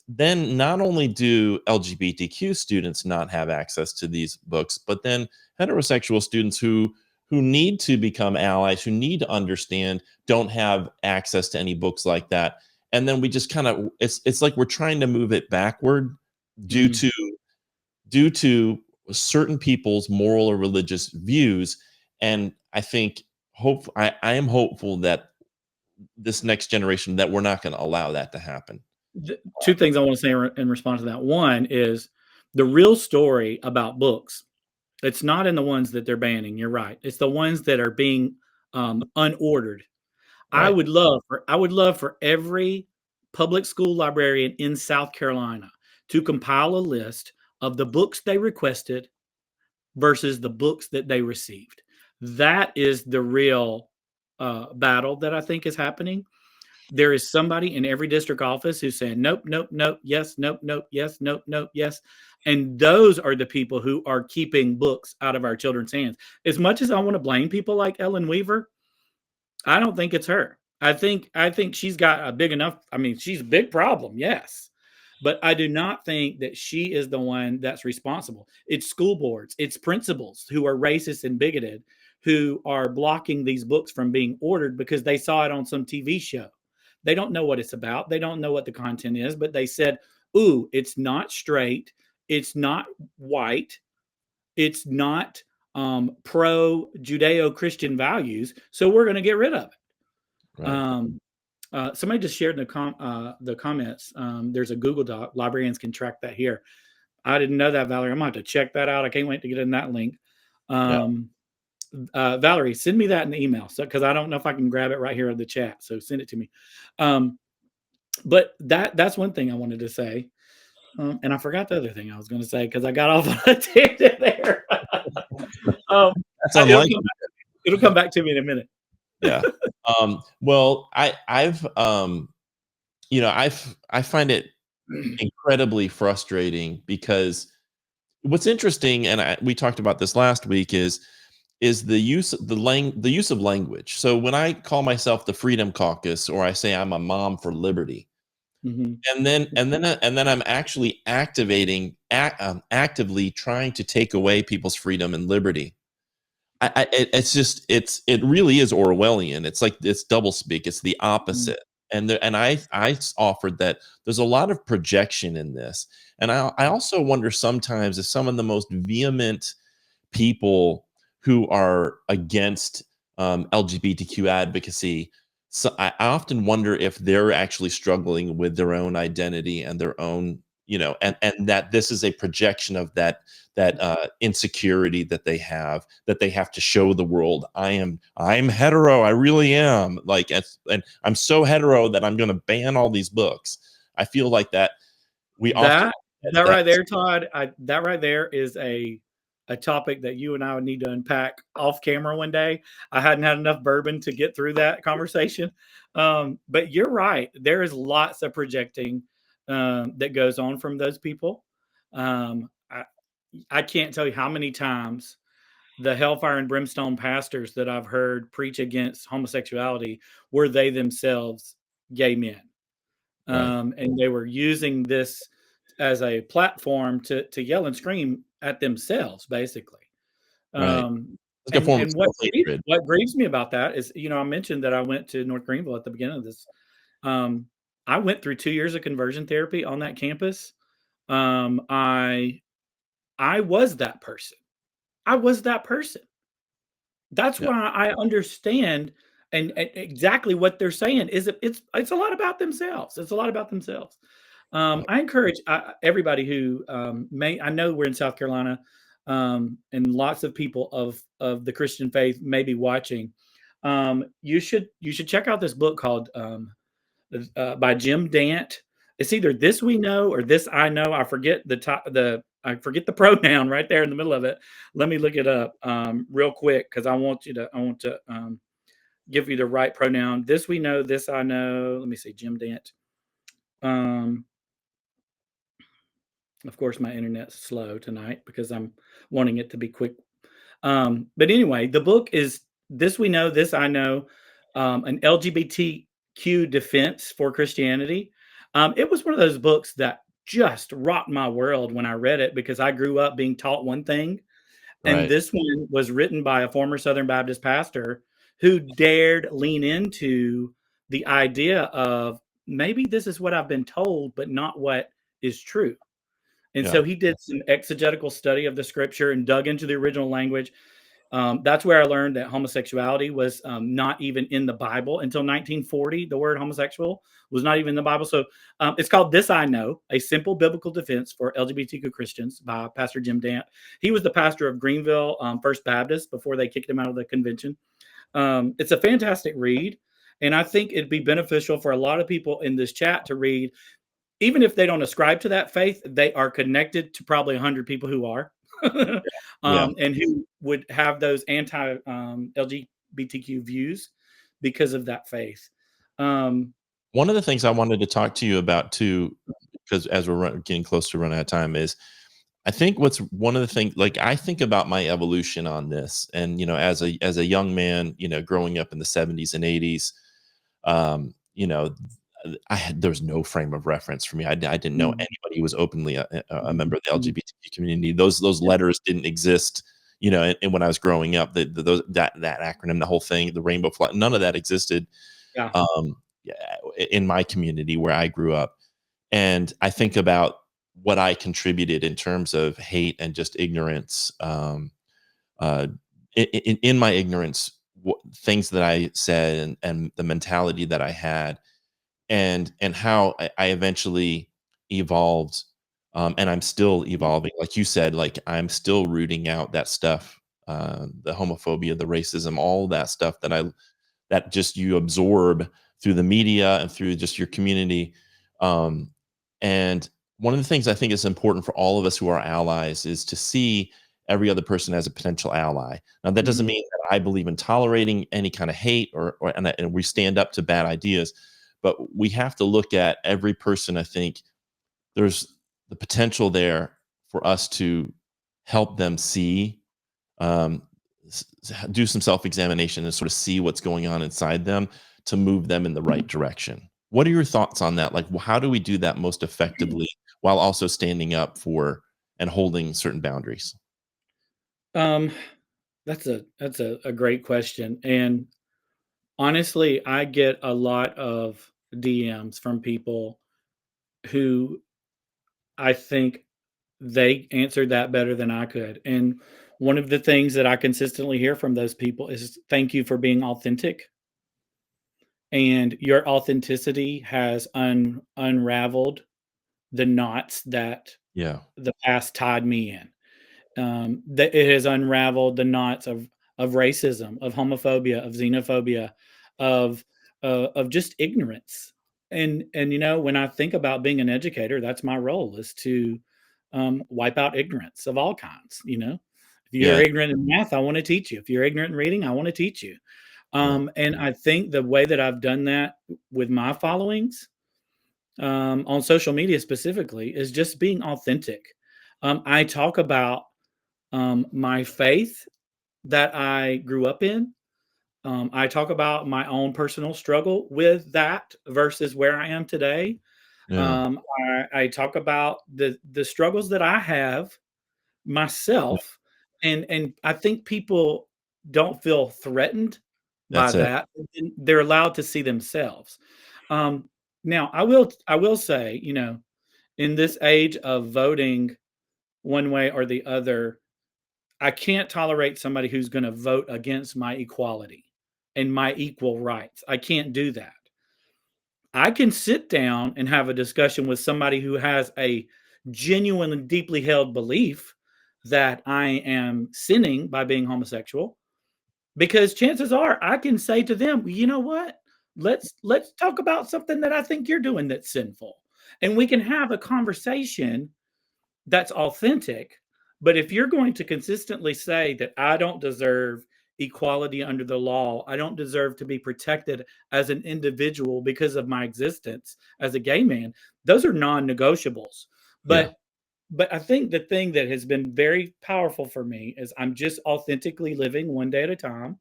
then not only do LGBTQ students not have access to these books, but then heterosexual students who need to become allies, who need to understand, don't have access to any books like that. And then we just kind of, it's like we're trying to move it backward due Mhm. to due to certain people's moral or religious views. And I think I am hopeful that this next generation, that we're not going to allow that to happen. Two things I want to say in response to that. One is the real story about books. It's not in the ones that they're banning. You're right. It's the ones that are being unordered. Right. I would love for every public school librarian in South Carolina to compile a list of the books they requested versus the books that they received. That is the real battle that I think is happening. There is somebody in every district office who's saying, nope, nope, nope, yes, nope, nope, yes, nope, nope, yes. And those are the people who are keeping books out of our children's hands. As much as I want to blame people like Ellen Weaver, I don't think it's her. I think she's got a big enough. I mean, she's a big problem, yes, but I do not think that she is the one that's responsible. It's school boards, it's principals who are racist and bigoted, who are blocking these books from being ordered because they saw it on some TV show. They don't know what it's about. They don't know what the content is, but they said, "Ooh, it's not straight. It's not white. It's not pro Judeo Christian values. So we're going to get rid of it." Right. Somebody just shared in the comments. There's a Google Doc. Librarians can track that here. I didn't know that, Valerie. I'm going to have to check that out. I can't wait to get in that link. Yeah. Valerie, send me that in the email, because I don't know if I can grab it right here in the chat. So send it to me. But that's one thing I wanted to say. And I forgot the other thing I was going to say because I got off on a tangent there. um, That's it'll unlikely. come back, it'll come back to me in a minute. Yeah. Well, I've I find it incredibly frustrating because what's interesting, and we talked about this last week, is the use of language. So when I call myself the Freedom Caucus, or I say I'm a mom for liberty, Mhm. and then I'm actually actively trying to take away people's freedom and liberty. It really is Orwellian. It's like it's doublespeak. It's the Mm. opposite. And I offered that there's a lot of projection in this, and I also wonder sometimes if some of the most vehement people who are against LGBTQ advocacy. So I often wonder if they're actually struggling with their own identity and their own, and that this is a projection of that insecurity that they have to show the world. I'm hetero. I really am. Like, and I'm so hetero that I'm going to ban all these books. I feel like that we often That that that right there, Todd, that right there is a topic that you and I would need to unpack off camera one day. I hadn't had enough bourbon to get through that conversation. But you're right. There is lots of projecting that goes on from those people. I can't tell you how many times the hellfire and brimstone pastors that I've heard preach against homosexuality were they themselves gay men. right, And they were using this as a platform to yell and scream at themselves, basically. right. Um, It's like a and form of and self hatred. what grieves me about that is, I mentioned that I went to North Greenville at the beginning of this. Um, I went through 2 years of conversion therapy on that campus. I was that person. I was that person. That's Yeah, why I understand and exactly what they're saying is it's a lot about themselves. It's a lot about themselves. yeah, I encourage everybody who may. I know we're in South Carolina, and lots of people of the Christian faith may be watching. You should check out this book called by Jim Dant. It's either This We Know or This I Know. I forget the pronoun right there in the middle of it. Let me look it up real quick because I want to give you the right pronoun. This we know, this I know. Let me see, Jim Dant. Um, of course, my internet's slow tonight because I'm wanting it to be quick. But anyway, the book is This We Know, This I Know, an LGBTQ defense for Christianity. It was one of those books that just rocked my world when I read it because I grew up being taught one thing. And right. this one was written by a former Southern Baptist pastor who dared lean into the idea of maybe this is what I've been told, but not what is true. And Yeah, so he did some exegetical study of the scripture and dug into the original language. That's where I learned that homosexuality was not even in the Bible until 1940. The word homosexual was not even in the Bible. So it's called This I Know, A Simple Biblical Defense for LGBTQ Christians by Pastor Jim Dant. He was the pastor of Greenville First Baptist before they kicked him out of the convention. It's a fantastic read. And I think it'd be beneficial for a lot of people in this chat to read, even if they don't ascribe to that faith, they are connected to probably 100 people who are, yeah. and who would have those anti LGBTQ views because of that faith. Um, One of the things I wanted to talk to you about too, because as we're getting close to running out of time, is I think what's one of the things, like I think about my evolution on this, and as a young man, growing up in the 70s and 80s, um, you know, there was no frame of reference for me. I didn't know mm, anybody who was openly a mm, member of the mm, LGBTQ community. Those yeah, letters didn't exist, and when I was growing up, that acronym, the whole thing, the rainbow flag, none of that existed, yeah, yeah, in my community where I grew up. And I think about what I contributed in terms of hate and just ignorance. Uh, in my ignorance, things that I said, and the mentality that I had, and how I eventually evolved, and I'm still evolving. Like you said, like I'm still rooting out that stuff, the homophobia, the racism, all that stuff that just you absorb through the media and through just your community. And one of the things I think is important for all of us who are allies is to see every other person as a potential ally. Now, that doesn't Mhm. mean that I believe in tolerating any kind of hate and we stand up to bad ideas, but we have to look at every person. I think there's the potential there for us to help them see, um, do some self-examination and sort of see what's going on inside them to move them in the right direction. What are your thoughts on that? Like, how do we do that most effectively while also standing up for and holding certain boundaries? Um, that's a great question, and honestly, I get a lot of DMs from people who I think they answered that better than I could, and one of the things that I consistently hear from those people is, "Thank you for being authentic," and your authenticity has unraveled the knots that Yeah, the past tied me in. That it has unraveled the knots of racism, of homophobia, of xenophobia, of of just ignorance. And when I think about being an educator, that's my role is to wipe out ignorance of all kinds. If you're yeah, ignorant in math, I want to teach you. If you're ignorant in reading, I want to teach you. yeah, And I think the way that I've done that with my followings on social media specifically is just being authentic. I talk about my faith that I grew up in. I talk about my own personal struggle with that versus where I am today. yeah, I talk about the struggles that I have yeah. myself, and I think people don't feel threatened by That's it. that. And they're allowed to see themselves. Um, Now, I will say, in this age of voting one way or the other, I can't tolerate somebody who's gonna vote against my equality and my equal rights. I can't do that. I can sit down and have a discussion with somebody who has a genuine and deeply held belief that I am sinning by being homosexual, because chances are I can say to them, "You know what? Let's talk about something that I think you're doing that's sinful." And we can have a conversation that's authentic. But if you're going to consistently say that I don't deserve equality under the law, I don't deserve to be protected as an individual because of my existence as a gay man, those are non-negotiables. Yeah, But I think the thing that has been very powerful for me is I'm just authentically living one day at a time,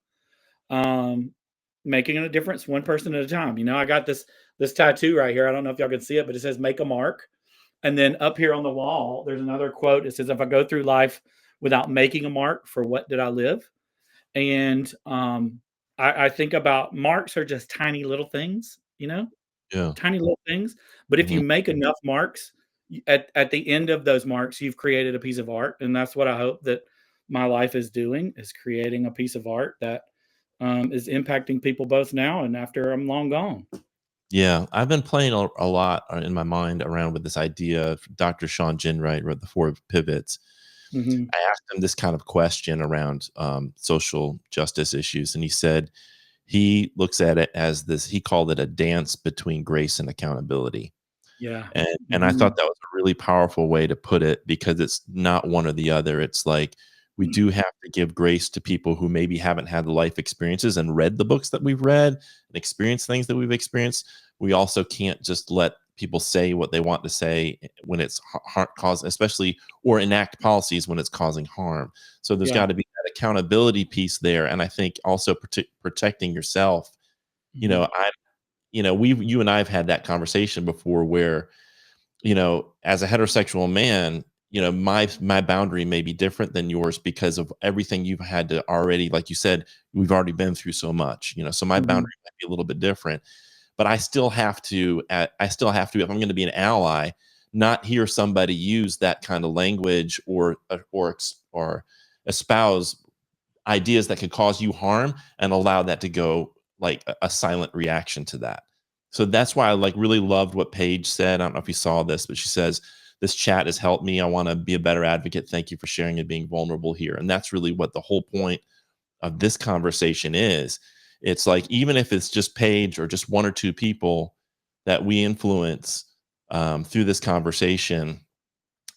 um, making a difference one person at a time. I got this tattoo right here. I don't know if y'all can see it, but it says "Make a mark." And then up here on the wall, there's another quote. It says, "If I go through life without making a mark, for what did I live?" And I think about marks are just tiny little things, yeah. tiny little things. But if Mhm. you make enough marks, at the end of those marks, you've created a piece of art. And that's what I hope that my life is doing, is creating a piece of art that is impacting people both now and after I'm long gone. Yeah, I've been playing a lot in my mind around with this idea of Dr. Sean Ginwright wrote The Four Pivots. Hmm. I asked him this kind of question around social justice issues, and he said he looks at it as this. He called it a dance between grace and accountability, Yeah. and I Hmm. thought that was a really powerful way to put it because it's not one or the other. It's like we do have to give grace to people who maybe haven't had the life experiences and read the books that we've read and experienced things that we've experienced. We also can't just let people say what they want to say when it's cause, especially or enact policies when it's causing harm. So there's Yeah. got to be that accountability piece there, and I think also protecting yourself. You Hmm. know, I, you and I have had that conversation before where as a heterosexual man, my boundary may be different than yours because of everything you've had to already, like you said, we've already been through so much, so my Hmm. boundary might be a little bit different, but I still have to, if I'm going to be an ally, not hear somebody use that kind of language or espouse ideas that could cause you harm and allow that to go like a silent reaction to that. So that's why I like really loved what Paige said. I don't know if you saw this, but she says, "This chat has helped me. I want to be a better advocate. Thank you for sharing and being vulnerable here." And that's really what the whole point of this conversation is. It's like, even if it's just Paige or just one or two people that we influence, through this conversation,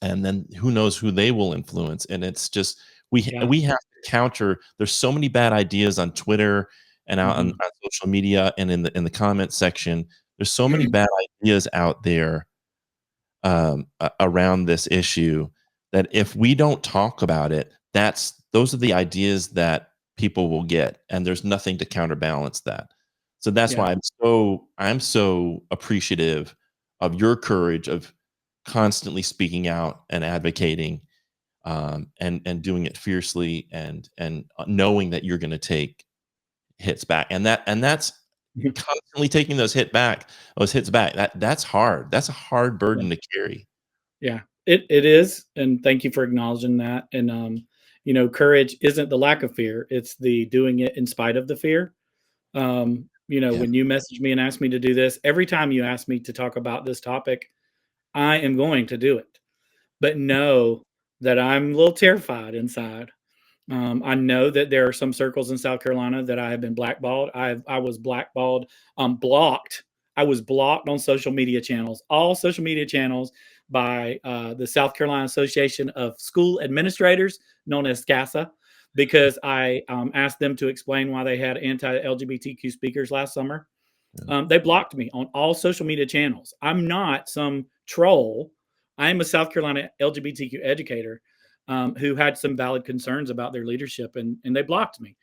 and then who knows who they will influence. And it's just Yeah. we have to counter. There's so many bad ideas on Twitter and out Mhm. on social media and in the comment section. There's so many bad ideas out there around this issue that if we don't talk about it, those are the ideas that people will get, and there's nothing to counterbalance that. So that's Yeah. why I'm so appreciative of your courage of constantly speaking out and advocating, and doing it fiercely, and knowing that you're going to take hits back, and that's constantly taking those hits back. That's hard. That's a hard Yeah. burden to carry. Yeah, it is, and thank you for acknowledging that. And courage isn't the lack of fear; it's the doing it in spite of the fear. Yeah. When you message me and ask me to do this, every time you ask me to talk about this topic, I am going to do it. But know that I'm a little terrified inside. I know that there are some circles in South Carolina that I have been blackballed. I was blackballed, blocked. I was blocked on social media channels, all social media channels by the South Carolina Association of School Administrators, known as SCASA, because I asked them to explain why they had anti-LGBTQ speakers last summer. Yeah. They blocked me on all social media channels. I'm not some troll. I am a South Carolina LGBTQ educator who had some valid concerns about their leadership, and they blocked me.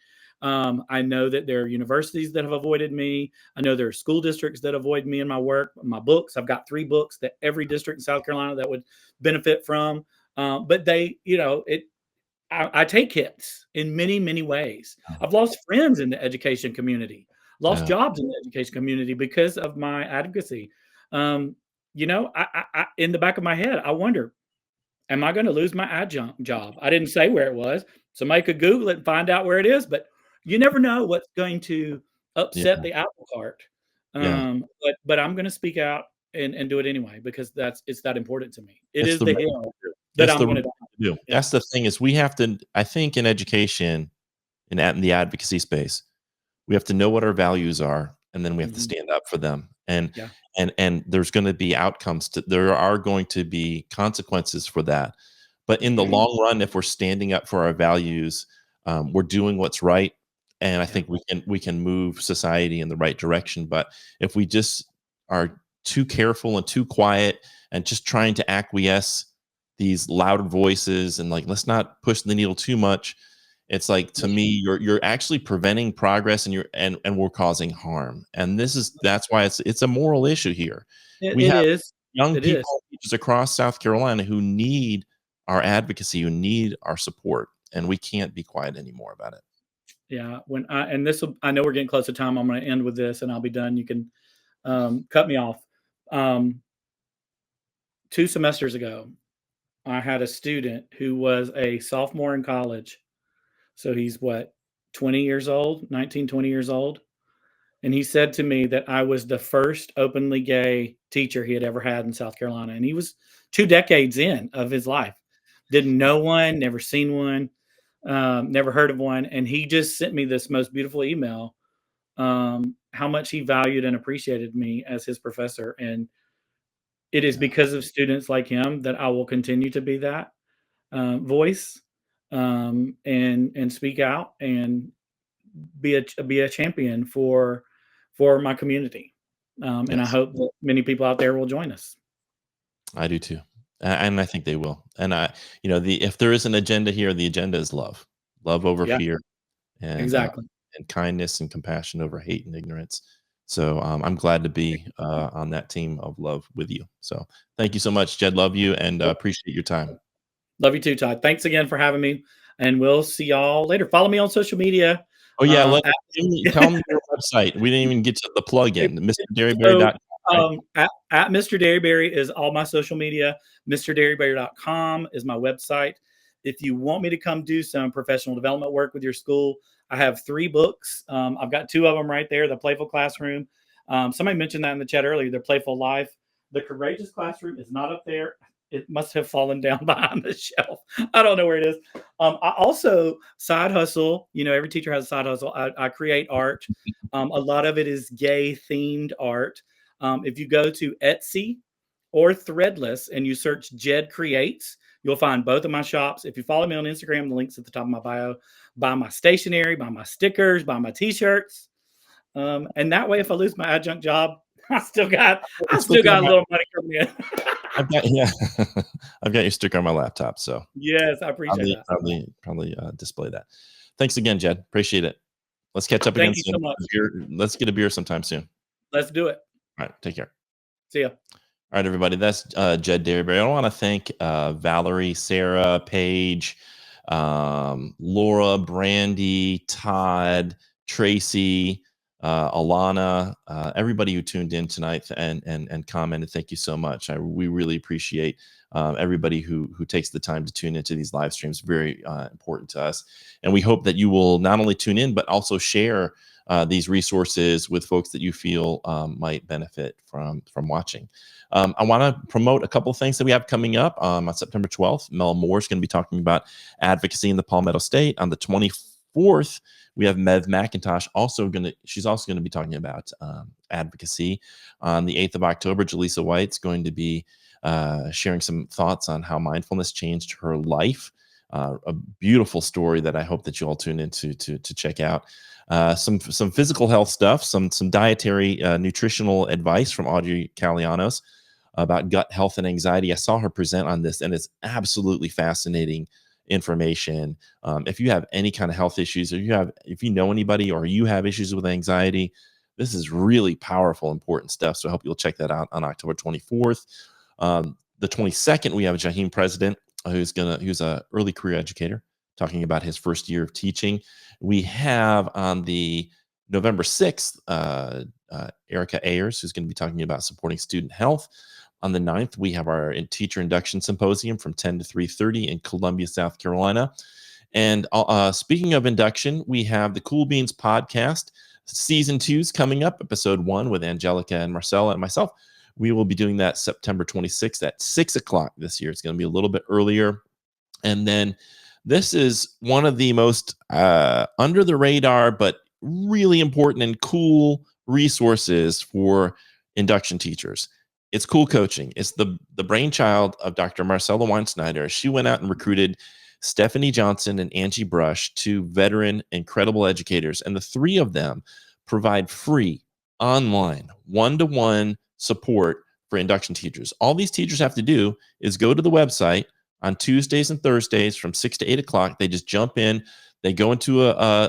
I know that there are universities that have avoided me. I know there are school districts that avoid me in my work, my books. I've got 3 books that every district in South Carolina that would benefit from. But they, I take hits in many, many ways. I've lost friends in the education community, lost Yeah. jobs in the education community because of my advocacy. Um, in the back of my head, I wonder, am I going to lose my adjunct job? I didn't say where it was. Somebody could Google it and find out where it is, but you never know what's going to Yeah. upset the apple cart. Yeah. But I'm going to speak out and do it anyway because it's that important to me. It It's is the the right hill thing to do. that It's I'm the going right to. thing to do. Yeah. That's the thing is we have to, I think, in education, in the advocacy space, we have to know what our values are, and then we have to Mhm. stand up for them. And Yeah. there's going to be there are going to be consequences for that. But in the long run, if we're standing up for our values, we're doing what's right, and I Yeah. think we can move society in the right direction. But if we just are too careful and too quiet and just trying to acquiesce these loud voices and like let's not push the needle too much, it's like to me you're actually preventing progress, and we're causing harm. And that's why it's a moral issue here. It We it have is. young It people is. teachers across South Carolina who need our advocacy, who need our support, and we can't be quiet anymore about it. Yeah. When I and this will I know we're getting close to time. I'm gonna end with this and I'll be done. You can cut me off. Um, 2 semesters ago, I had a student who was a sophomore in college. So he's what, 20 years old, 19, 20 years old. And he said to me that I was the first openly gay teacher he had ever had in South Carolina. And he was 2 decades in of his life. Didn't know one, never seen one, never heard of one. And he just sent me this most beautiful email, how much he valued and appreciated me as his professor. And it is Yeah. because of students like him that I will continue to be that voice, and speak out and be a champion for my community. And I Yes, hope that many people out there will join us. I do too. And I think they will. And the if there is an agenda here, the agenda is love. Love over Yeah, fear, and exactly. kindness and compassion over hate and ignorance. So I'm glad to be on that team of love with you. So thank you so much, Jed. Love you, and appreciate your time. Love you too, Todd. Thanks again for having me, and we'll see y'all later. Follow me on social media. Oh yeah, Um, at, tell me your website. We didn't even get to the plug in, so mrderryberry.com, right? at Mr. Dearybury is all my social media. MrDearybury.com is my website. If you want me to come do some professional development work with your school, I have 3 books. I've got 2 of them right there. The Playful Classroom. Somebody mentioned that in the chat earlier. The Playful Life. The Courageous Classroom is not up there. It must have fallen down behind the shelf. I don't know where it is. I also side hustle. Every teacher has a side hustle. I create art. A lot of it is gay themed art. If you go to Etsy or Threadless, and you search Jed Creates. You'll find both of my shops. If you follow me on Instagram, the link's at the top of my bio. Buy my stationery, buy my stickers, buy my t-shirts. And that way, if I lose my adjunct job, I still got a little money coming in. I've got I've got your sticker on my laptop, so yes, I appreciate that. Probably display that. Thanks again, Jed. Appreciate it. Let's catch up again Thank you soon. so much. Let's get a beer sometime soon. Let's do it. All right, take care. See ya. All right, everybody. That's Jed Dearybury. I want to thank Valerie, Sarah, Paige, Laura, Brandy, Todd, Tracy, Alana, everybody who tuned in tonight and commented. Thank you so much. We really appreciate everybody who takes the time to tune into these live streams. Very important to us, and we hope that you will not only tune in but also share these resources with folks that you feel might benefit from watching. I want to promote a couple of things that we have coming up on September 12th. Mel Moore is going to be talking about advocacy in the Palmetto State. On the 24th, we have Mev McIntosh she's also going to be talking about advocacy. On the 8th of October, Jaleesa White's going to be sharing some thoughts on how mindfulness changed her life. A beautiful story that I hope that you all tune into to check out. Some physical health stuff, some dietary nutritional advice from Audrey Calianos about gut health and anxiety. I saw her present on this, and it's absolutely fascinating information. If you have any kind of health issues, or if you know anybody or you have issues with anxiety, this is really powerful, important stuff. So I hope you'll check that out on October 24th. The 22nd, we have Jaheim President, who's an early career educator, talking about his first year of teaching. We have on the November 6th, Erica Ayers, who's going to be talking about supporting student health. On the 9th, we have our teacher induction symposium from 10 to 3:30 in Columbia, South Carolina. And speaking of induction, we have the Cool Beans podcast. Season 2 is coming up, episode 1 with Angelica and Marcella and myself. We will be doing that September 26th at 6 o'clock this year. It's going to be a little bit earlier. And then this is one of the most under the radar, but really important and cool resources for induction teachers. It's Cool Coaching. It's the brainchild of Dr. Marcella Weinschneider. She went out and recruited Stephanie Johnson and Angie Brush, two veteran, incredible educators. And the three of them provide free online one-to-one support for induction teachers. All these teachers have to do is go to the website on Tuesdays and Thursdays from 6 to 8 o'clock. They just jump in, they go into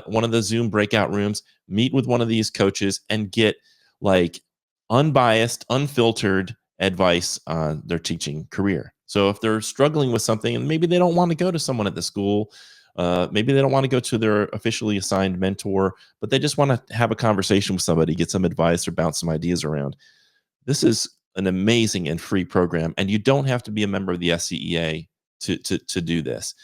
one of the Zoom breakout rooms, meet with one of these coaches, and get like unbiased, unfiltered advice on their teaching career. So if they're struggling with something and maybe they don't want to go to someone at the school, maybe they don't want to go to their officially assigned mentor, but they just want to have a conversation with somebody, get some advice or bounce some ideas around. This is an amazing and free program, and you don't have to be a member of the SCEA to do this.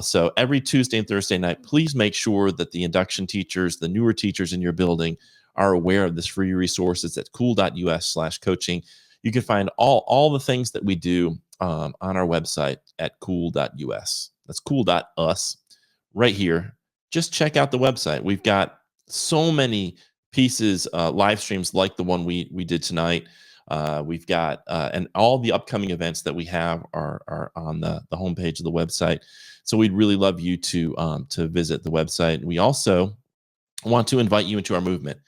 So every Tuesday and Thursday night, please make sure that the induction teachers, the newer teachers in your building, are aware of this free resource. It's at cool.us/coaching. You can find all the things that we do on our website at cool.us. That's cool.us right here. Just check out the website. We've got so many pieces, live streams like the one we did tonight. We've got and all the upcoming events that we have are on the homepage of the website. So we'd really love you to visit the website. We also want to invite you into our movement.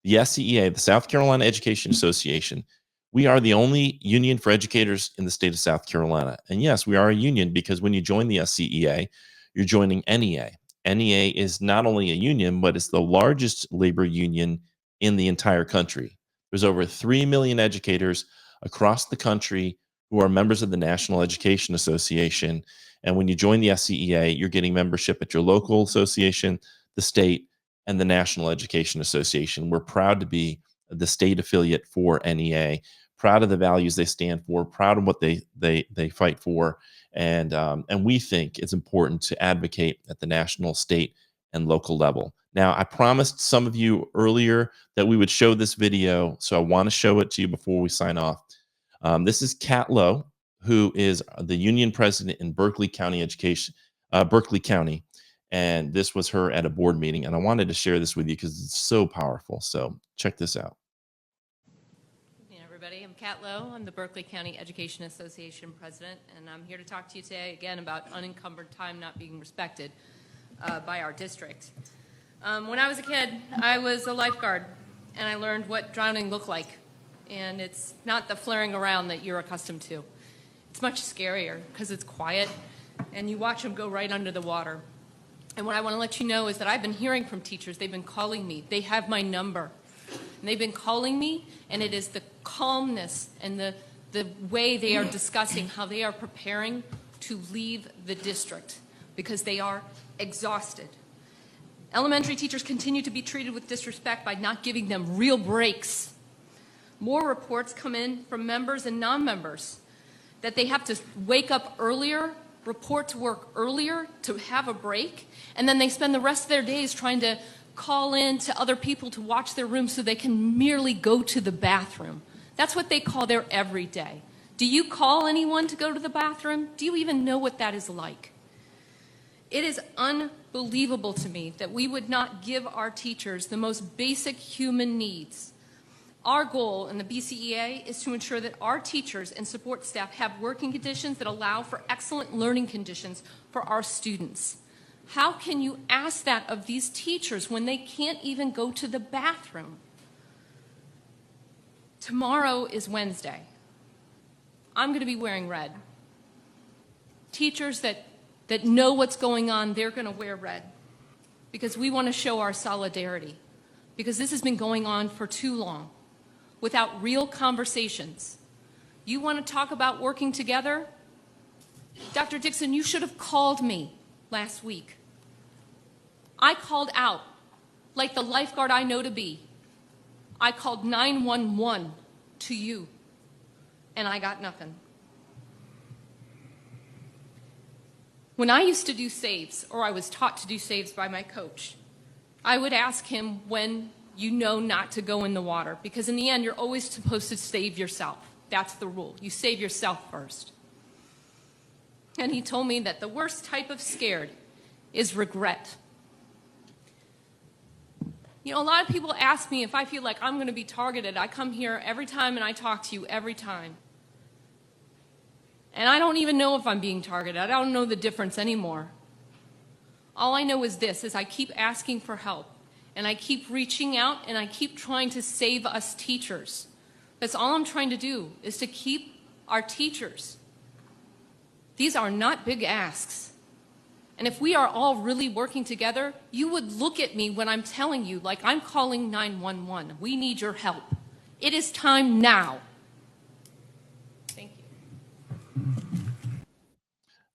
The SCEA, the South Carolina Education Association, we are the only union for educators in the state of South Carolina. And yes, we are a union because when you join the SCEA, you're joining NEA. NEA is not only a union, but it's the largest labor union in the entire country. There's over 3 million educators across the country who are members of the National Education Association. And when you join the SCEA, you're getting membership at your local association, the state, and the National Education Association. We're proud to be the state affiliate for NEA, proud of the values they stand for, proud of what they fight for. And we think it's important to advocate at the national, state, and local level. Now, I promised some of you earlier that we would show this video, so I want to show it to you before we sign off. This is Kat Lowe, who is the union president in Berkeley County Berkeley County. And this was her at a board meeting. And I wanted to share this with you because it's so powerful. So check this out. Good evening, everybody. I'm Kat Lowe. I'm the Berkeley County Education Association president, and I'm here to talk to you today again about unencumbered time not being respected by our district. When I was a kid, I was a lifeguard, and I learned what drowning looked like. And it's not the flaring around that you're accustomed to. It's much scarier because it's quiet, and you watch them go right under the water. And what I want to let you know is that I've been hearing from teachers. They've been calling me. They have my number. And they've been calling me, and it is the calmness and the way they are discussing how they are preparing to leave the district because they are exhausted. Elementary teachers continue to be treated with disrespect by not giving them real breaks. More reports come in from members and non-members that they have to wake up earlier, report to work earlier to have a break, and then they spend the rest of their days trying to call in to other people to watch their room so they can merely go to the bathroom. That's what they call their everyday. Do you call anyone to go to the bathroom? Do you even know what that is like? It is unbelievable to me that we would not give our teachers the most basic human needs. Our goal in the BCEA is to ensure that our teachers and support staff have working conditions that allow for excellent learning conditions for our students. How can you ask that of these teachers when they can't even go to the bathroom? Tomorrow is Wednesday. I'm going to be wearing red. Teachers that know what's going on, they're going to wear red because we want to show our solidarity because this has been going on for too long without real conversations. You want to talk about working together? Dr. Dixon, you should have called me last week. I called out like the lifeguard I know to be. I called 911 to you, and I got nothing. When I used to do saves, or I was taught to do saves by my coach, I would ask him when you know not to go in the water, because in the end, you're always supposed to save yourself. That's the rule. You save yourself first. And he told me that the worst type of scared is regret. You know, a lot of people ask me if I feel like I'm going to be targeted. I come here every time and I talk to you every time. And I don't even know if I'm being targeted. I don't know the difference anymore. All I know is this, is I keep asking for help. And I keep reaching out and I keep trying to save us teachers. That's all I'm trying to do, is to keep our teachers. These are not big asks. And if we are all really working together, you would look at me when I'm telling you, like I'm calling 911. We need your help. It is time now. Thank you.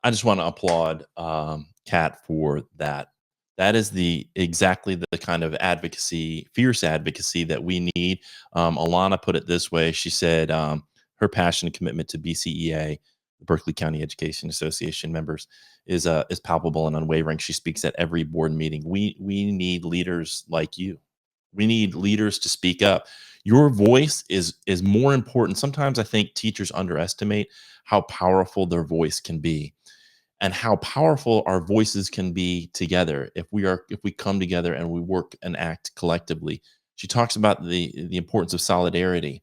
I just want to applaud Kat for that. That is exactly the kind of advocacy, fierce advocacy that we need. Alana put it this way. She said her passion and commitment to BCEA, the Berkeley County Education Association members, is palpable and unwavering. She speaks at every board meeting. We need leaders like you. We need leaders to speak up. Your voice is more important. Sometimes I think teachers underestimate how powerful their voice can be, and how powerful our voices can be together if we come together and we work and act collectively. She talks about the importance of solidarity,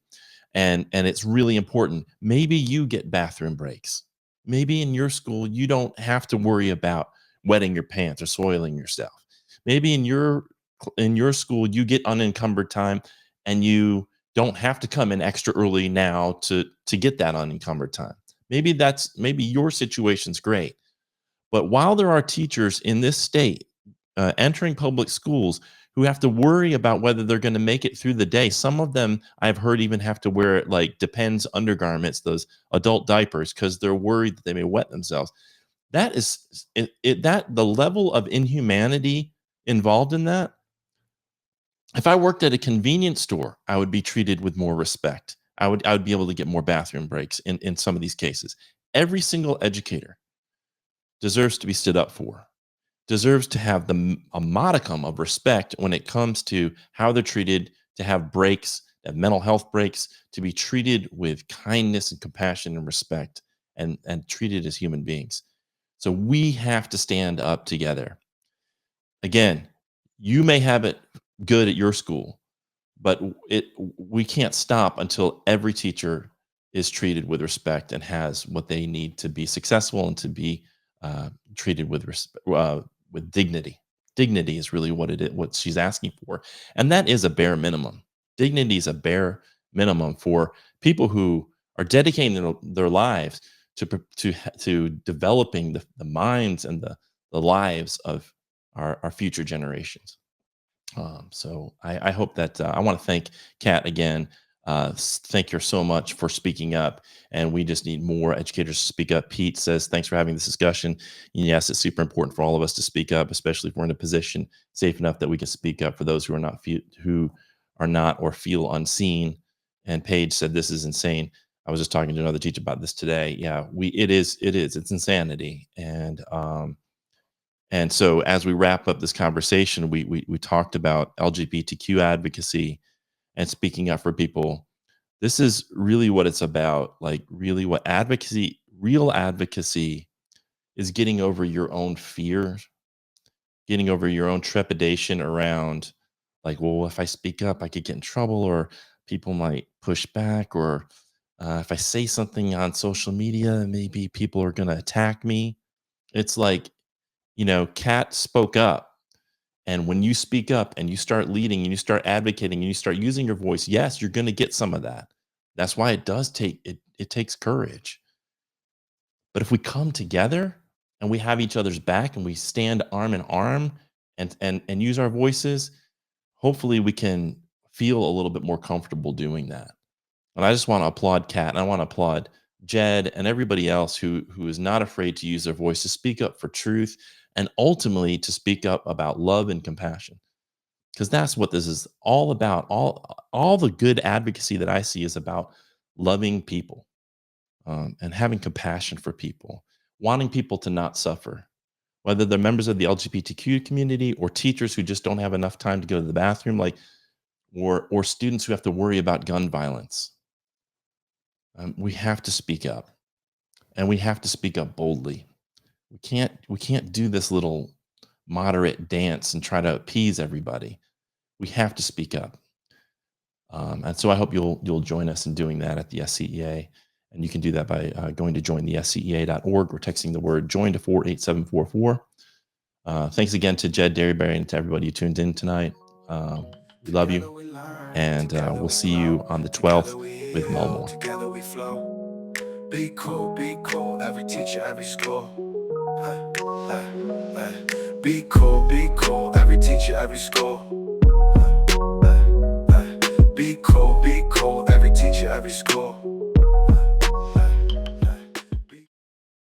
and it's really important. Maybe you get bathroom breaks. Maybe in your school you don't have to worry about wetting your pants or soiling yourself. Maybe in your school you get unencumbered time and you don't have to come in extra early now to get that unencumbered time. Maybe your situation's great. But while there are teachers in this state entering public schools who have to worry about whether they're going to make it through the day, some of them I've heard even have to wear like Depends undergarments, those adult diapers, because they're worried that they may wet themselves. That is the level of inhumanity involved in that. If I worked at a convenience store, I would be treated with more respect. I would be able to get more bathroom breaks in some of these cases. Every single educator deserves to be stood up for, deserves to have a modicum of respect when it comes to how they're treated, to have breaks, to have mental health breaks, to be treated with kindness and compassion and respect, and treated as human beings. So we have to stand up together. Again, you may have it good at your school, but we can't stop until every teacher is treated with respect and has what they need to be successful and to be treated with dignity. Dignity is really what it is, what she's asking for, and that is a bare minimum. Dignity is a bare minimum for people who are dedicating their lives to developing the minds and the lives of our future generations. So I hope that I want to thank Kat again. Thank her so much for speaking up, and we just need more educators to speak up. Pete says, thanks for having this discussion. And yes, it's super important for all of us to speak up, especially if we're in a position safe enough that we can speak up for those who are not or feel unseen. And Paige said, this is insane. I was just talking to another teacher about this today. Yeah, it's insanity. And so as we wrap up this conversation, we talked about LGBTQ advocacy and speaking up for people. This is really what it's about. Like really what real advocacy is getting over your own fear, getting over your own trepidation around like, well, if I speak up, I could get in trouble or people might push back or if I say something on social media, maybe people are going to attack me. It's like, Kat spoke up. And when you speak up and you start leading and you start advocating and you start using your voice, yes, you're going to get some of that. That's why it takes courage. But if we come together and we have each other's back and we stand arm in arm and use our voices, hopefully we can feel a little bit more comfortable doing that. And I just want to applaud Kat and I want to applaud Jed and everybody else who is not afraid to use their voice to speak up for truth and ultimately to speak up about love and compassion. Because that's what this is all about. All the good advocacy that I see is about loving people and having compassion for people, wanting people to not suffer, whether they're members of the LGBTQ community or teachers who just don't have enough time to go to the bathroom, or students who have to worry about gun violence. We have to speak up, and we have to speak up boldly. We can't do this little moderate dance and try to appease everybody. We have to speak up. And so I hope you'll join us in doing that at the SCEA. And you can do that by going to jointhescea.org or texting the word join to 48744. Thanks again to Jed Dearybury and to everybody who tuned in tonight. We love you. And we'll see you on the 12th with Melmore. Together we flow. Be cool, every teacher, every school. Be cool, every teacher, every school. Be cool, every teacher, every school.